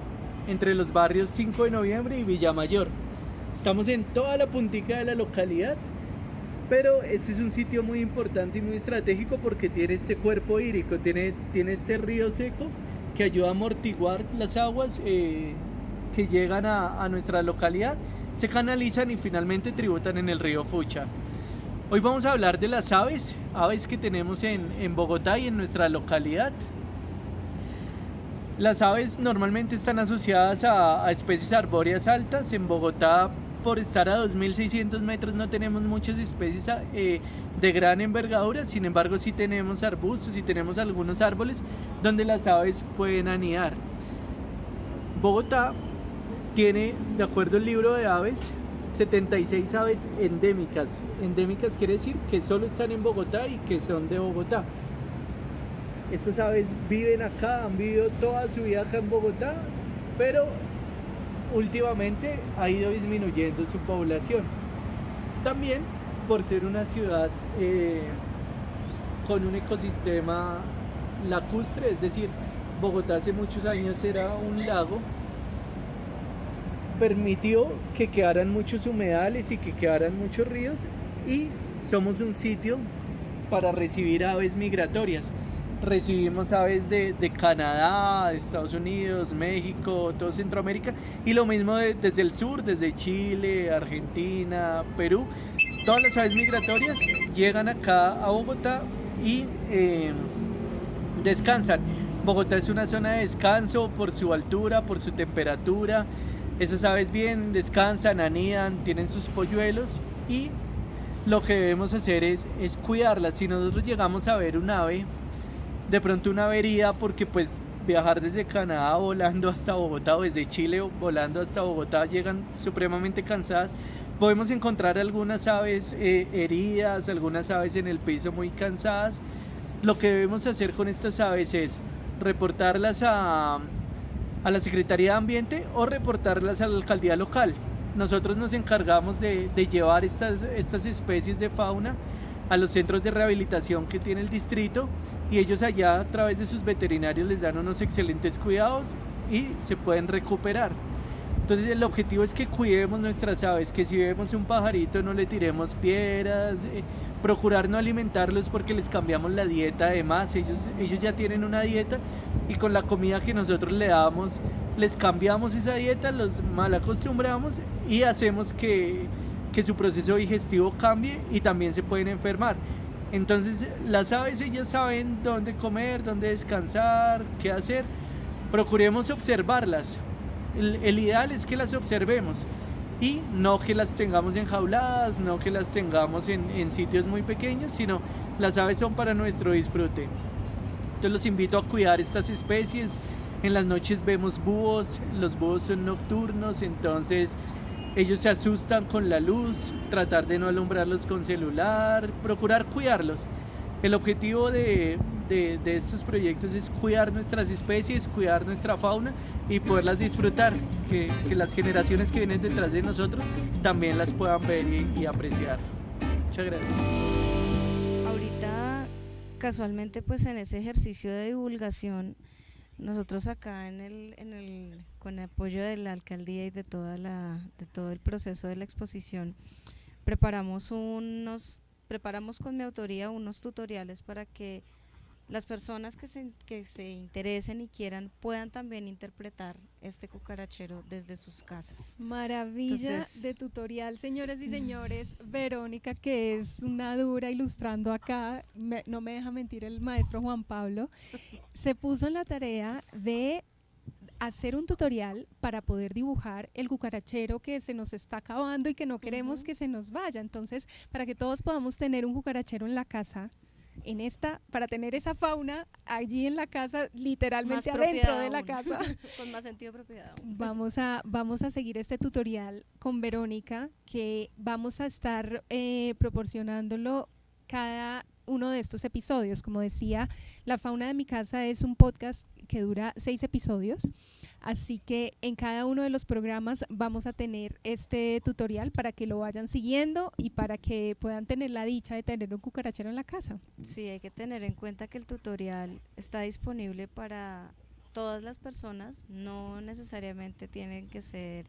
entre los barrios 5 de Noviembre y Villamayor. Estamos en toda la puntica de la localidad, pero este es un sitio muy importante y muy estratégico porque tiene este cuerpo hídrico, tiene este río seco que ayuda a amortiguar las aguas que llegan a nuestra localidad, se canalizan y finalmente tributan en el río Fucha. Hoy vamos a hablar de las aves que tenemos en Bogotá y en nuestra localidad. Las aves normalmente están asociadas a especies arbóreas altas. En Bogotá, por estar a 2.600 metros, no tenemos muchas especies de gran envergadura, sin embargo sí tenemos arbustos y tenemos algunos árboles donde las aves pueden anidar. Bogotá tiene, de acuerdo al libro de aves, 76 aves endémicas. Endémicas quiere decir que solo están en Bogotá y que son de Bogotá. Estas aves viven acá, han vivido toda su vida acá en Bogotá, pero últimamente ha ido disminuyendo su población. También por ser una ciudad con un ecosistema lacustre, es decir, Bogotá hace muchos años era un lago, permitió que quedaran muchos humedales y que quedaran muchos ríos, y somos un sitio para recibir aves migratorias. Recibimos aves de Canadá, de Estados Unidos, México, todo Centroamérica, y lo mismo desde el sur, desde Chile, Argentina, Perú. Todas las aves migratorias llegan acá a Bogotá y descansan. Bogotá es una zona de descanso por su altura, por su temperatura. Esas aves bien descansan, anidan, tienen sus polluelos, y lo que debemos hacer es cuidarlas. Si nosotros llegamos a ver un ave, de pronto una avería, porque pues viajar desde Canadá volando hasta Bogotá o desde Chile volando hasta Bogotá llegan supremamente cansadas, podemos encontrar algunas aves heridas, algunas aves en el piso muy cansadas. Lo que debemos hacer con estas aves es reportarlas a la Secretaría de Ambiente o reportarlas a la alcaldía local. Nosotros nos encargamos de llevar estas especies de fauna a los centros de rehabilitación que tiene el distrito, y ellos allá a través de sus veterinarios les dan unos excelentes cuidados y se pueden recuperar. Entonces el objetivo es que cuidemos nuestras aves, que si vemos un pajarito no le tiremos piedras, procurar no alimentarlos porque les cambiamos la dieta. Además ellos ya tienen una dieta, y con la comida que nosotros le damos les cambiamos esa dieta, los mal acostumbramos y hacemos que su proceso digestivo cambie, y también se pueden enfermar. Entonces las aves, ellas saben dónde comer, dónde descansar, qué hacer. Procuremos observarlas. El ideal es que las observemos y no que las tengamos enjauladas, no que las tengamos en sitios muy pequeños, sino las aves son para nuestro disfrute. Entonces los invito a cuidar estas especies. En las noches vemos búhos, los búhos son nocturnos, entonces ellos se asustan con la luz, tratar de no alumbrarlos con celular, procurar cuidarlos. El objetivo de estos proyectos es cuidar nuestras especies, cuidar nuestra fauna y poderlas disfrutar, que las generaciones que vienen detrás de nosotros también las puedan ver y apreciar. Muchas gracias. Ahorita, casualmente, pues en ese ejercicio de divulgación, nosotros acá con el apoyo de la alcaldía y de todo el proceso de la exposición, preparamos con mi autoría unos tutoriales para que las personas que se interesen y quieran puedan también interpretar este cucarachero desde sus casas. Maravilla. Entonces, de tutorial, señoras y señores. Verónica, que es una dura ilustrando acá, no me deja mentir el maestro Juan Pablo, se puso en la tarea de hacer un tutorial para poder dibujar el cucarachero que se nos está acabando y que no queremos que se nos vaya. Entonces, para que todos podamos tener un cucarachero en la casa, para tener esa fauna allí en la casa, literalmente Más adentro propiedad de la aún, casa. con más sentido de propiedad aún. Vamos a seguir este tutorial con Verónica, que vamos a estar proporcionándolo cada uno de estos episodios. Como decía, La Fauna de mi Casa es un podcast que dura 6 episodios. Así que en cada uno de los programas vamos a tener este tutorial para que lo vayan siguiendo y para que puedan tener la dicha de tener un cucarachero en la casa. Sí, hay que tener en cuenta que el tutorial está disponible para todas las personas, no necesariamente tienen que ser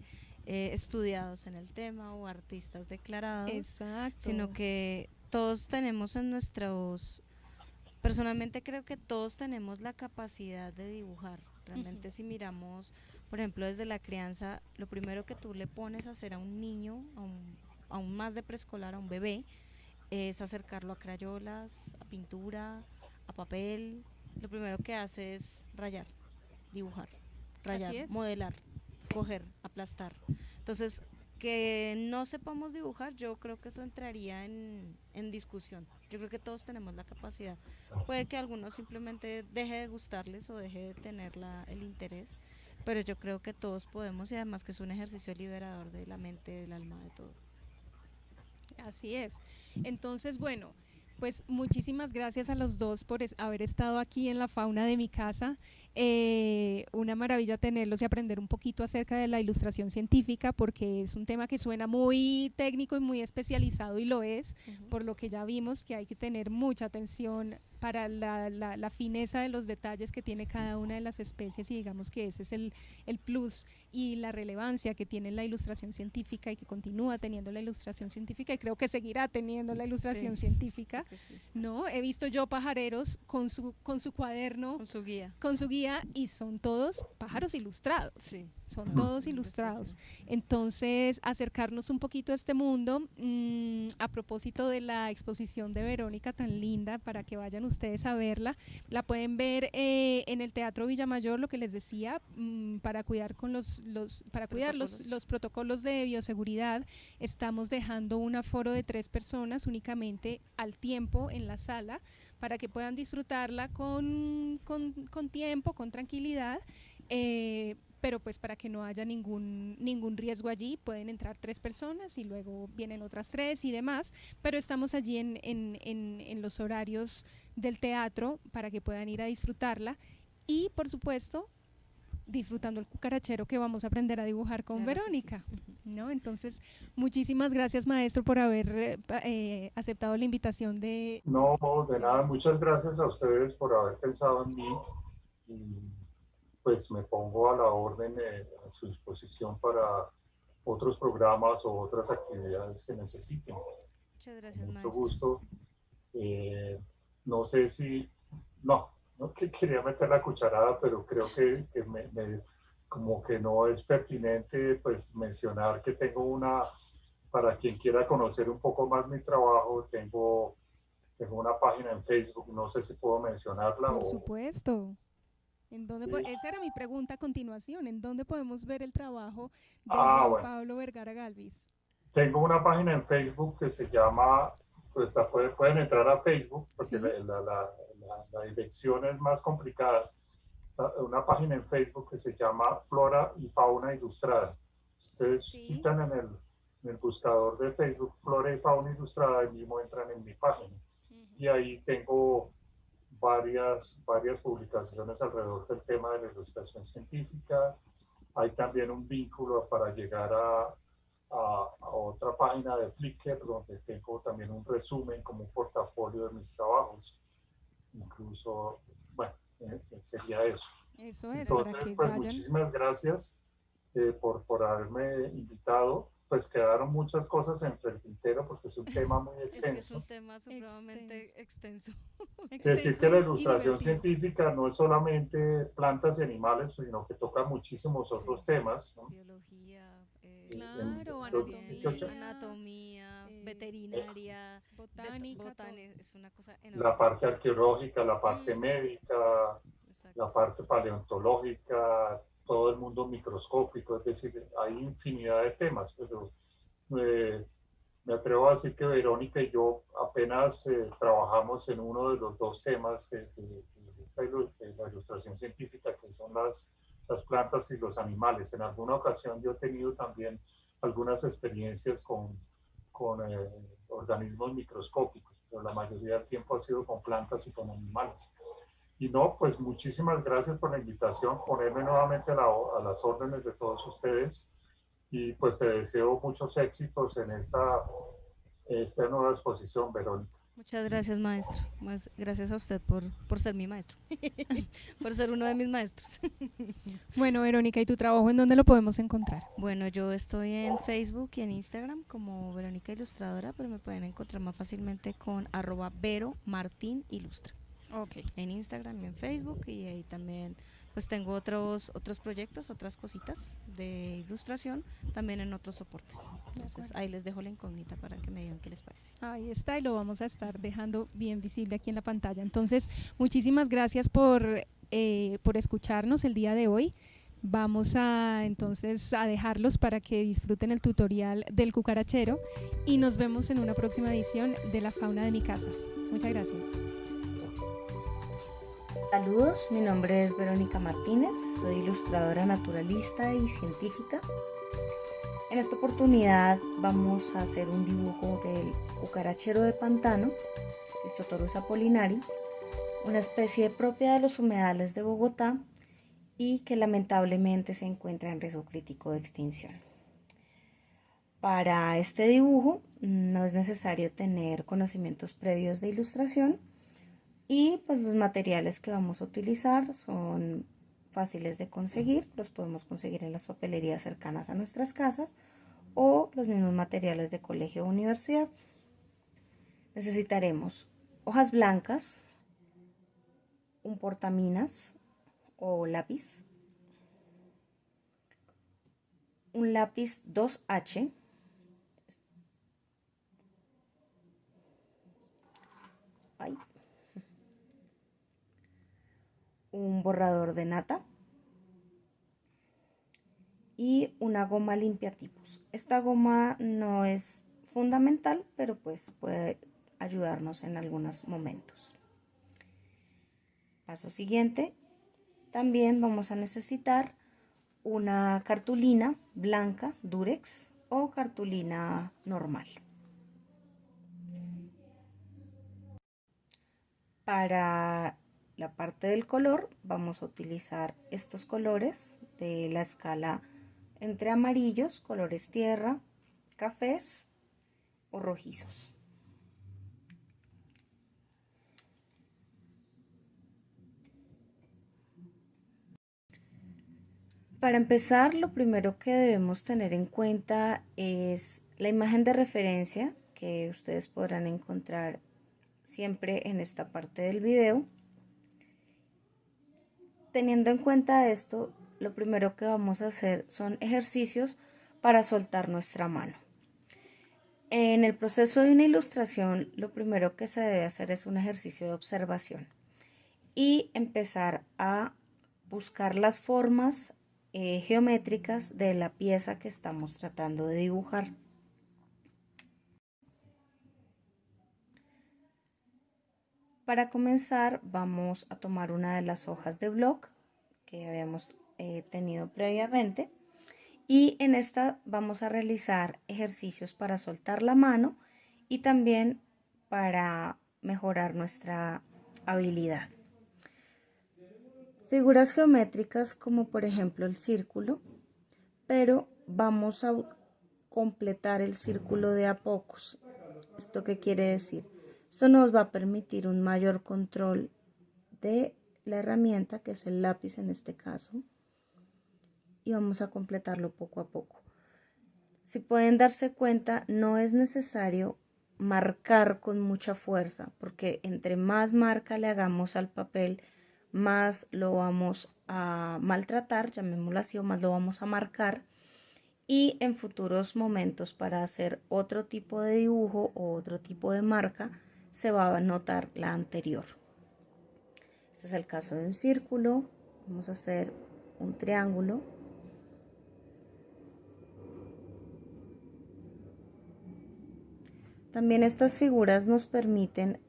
estudiados en el tema o artistas declarados, Exacto. sino que todos tenemos en nuestros... Personalmente creo que todos tenemos la capacidad de dibujar. Realmente si miramos, por ejemplo, desde la crianza, lo primero que tú le pones a hacer a un niño, aún más de preescolar, a un bebé, es acercarlo a crayolas, a pintura, a papel. Lo primero que hace es rayar, dibujar, rayar, modelar, coger, aplastar. Entonces, que no sepamos dibujar, yo creo que eso entraría en discusión. Yo creo que todos tenemos la capacidad. Puede que a algunos simplemente deje de gustarles o deje de tener el interés, pero yo creo que todos podemos, y además que es un ejercicio liberador de la mente, del alma, de todo. Así es. Entonces, bueno, pues muchísimas gracias a los dos por haber estado aquí en La Fauna de mi Casa. Una maravilla tenerlos y aprender un poquito acerca de la ilustración científica, porque es un tema que suena muy técnico y muy especializado, y lo es, por lo que ya vimos que hay que tener mucha atención para la fineza de los detalles que tiene cada una de las especies, y digamos que ese es el plus y la relevancia que tiene la ilustración científica y que continúa teniendo la ilustración científica, y creo que seguirá teniendo la ilustración científica, ¿no? He visto yo pajareros con su cuaderno, con su guía, y son todos pájaros ilustrados, son todos ilustrados. Entonces, acercarnos un poquito a este mundo, a propósito de la exposición de Verónica tan linda, para que vayan ustedes a verla. La pueden ver en el Teatro Villamayor, lo que les decía, para cuidar con los protocolos de bioseguridad. Estamos dejando un aforo de 3 personas únicamente al tiempo en la sala, para que puedan disfrutarla con tiempo, con tranquilidad, pero pues para que no haya ningún riesgo allí. Pueden entrar 3 personas y luego vienen otras 3 y demás, pero estamos allí en los horarios del teatro para que puedan ir a disfrutarla, y por supuesto disfrutando el cucarachero que vamos a aprender a dibujar con Verónica, ¿no? Entonces, muchísimas gracias, maestro, por haber aceptado la invitación de... No, de nada, muchas gracias a ustedes por haber pensado en mí, y pues me pongo a la orden, a su disposición para otros programas o otras actividades que necesiten. Muchas gracias, Mucho maestro. gusto. No sé si... No que quería meter la cucharada, pero creo que como que no es pertinente pues mencionar que tengo para quien quiera conocer un poco más mi trabajo, tengo una página en Facebook, no sé si puedo mencionarla. Por supuesto. ¿En dónde esa era mi pregunta a continuación, ¿en dónde podemos ver el trabajo de Juan Pablo Vergara Galvis? Tengo una página en Facebook que se llama, pues pueden entrar a Facebook, porque la dirección es más complicada. Una página en Facebook que se llama Flora y Fauna Ilustrada. Ustedes citan en el buscador de Facebook Flora y Fauna Ilustrada, y mismo entran en mi página. Y ahí tengo varias publicaciones alrededor del tema de la ilustración científica. Hay también un vínculo para llegar a otra página de Flickr, donde tengo también un resumen como un portafolio de mis trabajos. Incluso, bueno, sería eso. Eso es. Entonces, pues muchísimas gracias por haberme invitado. Pues quedaron muchas cosas entre el tintero, porque es un tema muy extenso. Es un tema supremamente extenso. Decir que la ilustración científica no es solamente plantas y animales, sino que toca muchísimos otros temas, ¿no? Biología, anatomía, veterinaria, botánica, es una cosa enorme. La parte arqueológica, la parte médica, la parte paleontológica, todo el mundo microscópico, es decir, hay infinidad de temas, pero Me atrevo a decir que Verónica y yo apenas trabajamos en uno de los dos temas de la ilustración científica, que son las plantas y los animales. En alguna ocasión yo he tenido también algunas experiencias con organismos microscópicos, pero la mayoría del tiempo ha sido con plantas y con animales. Y no, pues muchísimas gracias por la invitación, ponerme nuevamente a las órdenes de todos ustedes, y pues te deseo muchos éxitos en esta nueva exposición, Verónica. Muchas gracias, maestro. Gracias a usted por ser mi maestro, por ser uno de mis maestros. Bueno, Verónica, ¿y tu trabajo en dónde lo podemos encontrar? Bueno, yo estoy en Facebook y en Instagram como Verónica Ilustradora, pero me pueden encontrar más fácilmente con @VeroMartinIlustra. Ok. En Instagram y en Facebook, y ahí también pues tengo otros proyectos, otras cositas de ilustración también en otros soportes. Entonces ahí les dejo la incógnita para que me digan qué les parece. Ahí está, y lo vamos a estar dejando bien visible aquí en la pantalla. Entonces, muchísimas gracias por escucharnos el día de hoy. Vamos entonces a dejarlos para que disfruten el tutorial del cucarachero y nos vemos en una próxima edición de La Fauna de mi Casa. Muchas gracias. Saludos, mi nombre es Verónica Martínez, soy ilustradora naturalista y científica. En esta oportunidad vamos a hacer un dibujo del cucarachero de pantano, Cystotorus apollinari, una especie propia de los humedales de Bogotá y que lamentablemente se encuentra en riesgo crítico de extinción. Para este dibujo no es necesario tener conocimientos previos de ilustración, y pues los materiales que vamos a utilizar son fáciles de conseguir, los podemos conseguir en las papelerías cercanas a nuestras casas o los mismos materiales de colegio o universidad. Necesitaremos hojas blancas, un portaminas o lápiz, un lápiz 2H, un borrador de nata y una goma limpiatipos. Esta goma no es fundamental, pero pues puede ayudarnos en algunos momentos. Paso siguiente, también vamos a necesitar una cartulina blanca Durex o cartulina normal. Para la parte del color vamos a utilizar estos colores de la escala entre amarillos, colores tierra, cafés o rojizos. Para empezar, lo primero que debemos tener en cuenta es la imagen de referencia que ustedes podrán encontrar siempre en esta parte del video. Teniendo en cuenta esto, lo primero que vamos a hacer son ejercicios para soltar nuestra mano. En el proceso de una ilustración, lo primero que se debe hacer es un ejercicio de observación y empezar a buscar las formas geométricas de la pieza que estamos tratando de dibujar. Para comenzar vamos a tomar una de las hojas de bloc que habíamos tenido previamente y en esta vamos a realizar ejercicios para soltar la mano y también para mejorar nuestra habilidad. Figuras geométricas como por ejemplo el círculo, pero vamos a completar el círculo de a pocos. ¿Esto qué quiere decir? Esto nos va a permitir un mayor control de la herramienta, que es el lápiz en este caso, y vamos a completarlo poco a poco. Si pueden darse cuenta, no es necesario marcar con mucha fuerza, porque entre más marca le hagamos al papel, más lo vamos a maltratar, llamémoslo así, o más lo vamos a marcar, y en futuros momentos para hacer otro tipo de dibujo o otro tipo de marca, se va a notar la anterior. Este es el caso de un círculo. Vamos a hacer un triángulo. También estas figuras nos permiten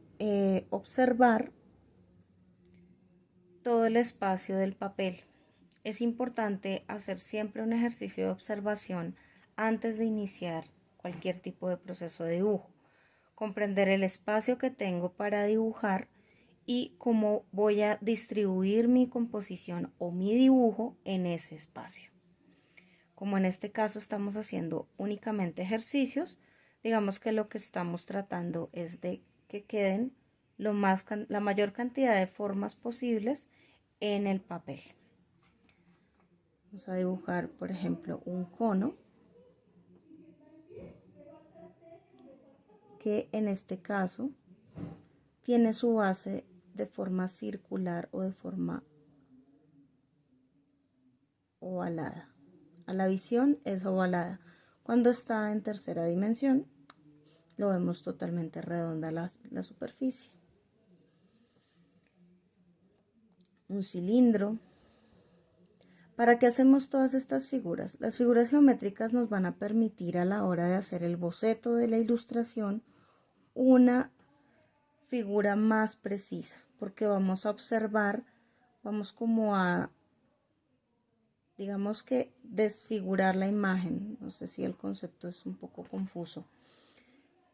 observar todo el espacio del papel. Es importante hacer siempre un ejercicio de observación antes de iniciar cualquier tipo de proceso de dibujo. Comprender el espacio que tengo para dibujar y cómo voy a distribuir mi composición o mi dibujo en ese espacio. Como en este caso estamos haciendo únicamente ejercicios, digamos que lo que estamos tratando es de que queden la mayor cantidad de formas posibles en el papel. Vamos a dibujar, por ejemplo, un cono, que en este caso tiene su base de forma circular o de forma ovalada. A la visión es ovalada. Cuando está en tercera dimensión, lo vemos totalmente redonda la superficie. Un cilindro. ¿Para qué hacemos todas estas figuras? Las figuras geométricas nos van a permitir a la hora de hacer el boceto de la ilustración una figura más precisa, porque vamos a observar, vamos como a, digamos que desfigurar la imagen. No sé si el concepto es un poco confuso,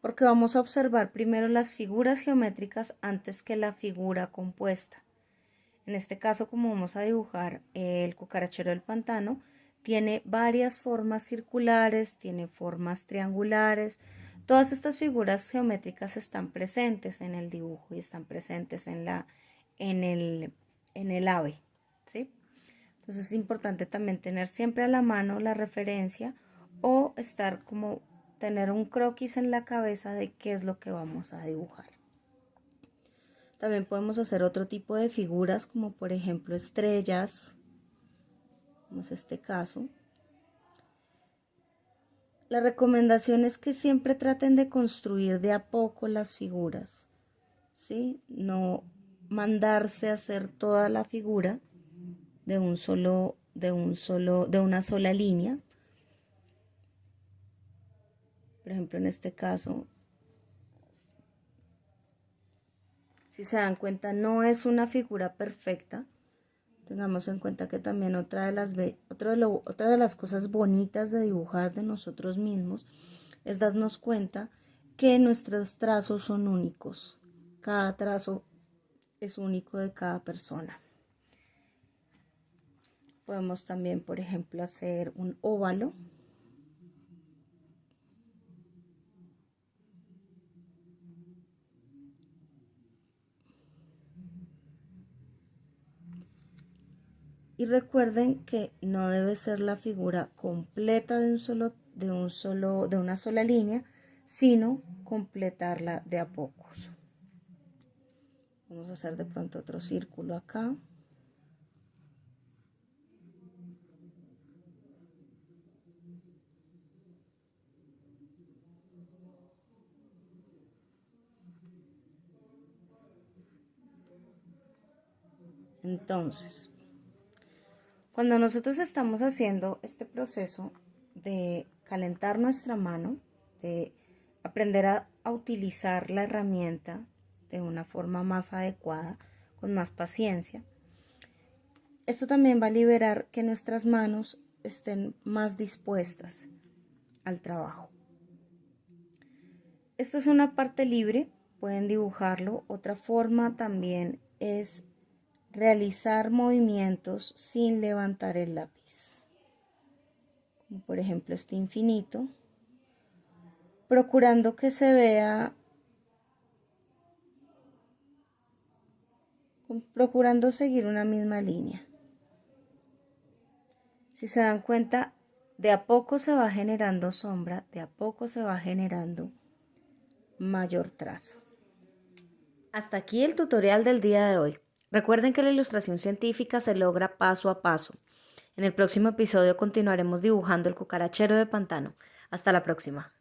porque vamos a observar primero las figuras geométricas antes que la figura compuesta. En este caso, como vamos a dibujar el cucarachero del pantano, tiene varias formas circulares, tiene formas triangulares. Todas estas figuras geométricas están presentes en el dibujo y están presentes en el ave, ¿sí? Entonces es importante también tener siempre a la mano la referencia o estar como tener un croquis en la cabeza de qué es lo que vamos a dibujar. También podemos hacer otro tipo de figuras, como por ejemplo estrellas, como es este caso. La recomendación es que siempre traten de construir de a poco las figuras, ¿sí? No mandarse a hacer toda la figura de una sola línea. Por ejemplo, en este caso, si se dan cuenta, no es una figura perfecta. Tengamos en cuenta que también otra de las cosas bonitas de dibujar de nosotros mismos es darnos cuenta que nuestros trazos son únicos. Cada trazo es único de cada persona. Podemos también, por ejemplo, hacer un óvalo. Y recuerden que no debe ser la figura completa de una sola línea, sino completarla de a pocos. Vamos a hacer de pronto otro círculo acá. Entonces, cuando nosotros estamos haciendo este proceso de calentar nuestra mano, de aprender a utilizar la herramienta de una forma más adecuada, con más paciencia, esto también va a liberar que nuestras manos estén más dispuestas al trabajo. Esto es una parte libre, pueden dibujarlo. Otra forma también es realizar movimientos sin levantar el lápiz, como por ejemplo este infinito, procurando que se vea, procurando seguir una misma línea. Si se dan cuenta, de a poco se va generando sombra, de a poco se va generando mayor trazo. Hasta aquí el tutorial del día de hoy. Recuerden que la ilustración científica se logra paso a paso. En el próximo episodio continuaremos dibujando el cucarachero de pantano. Hasta la próxima.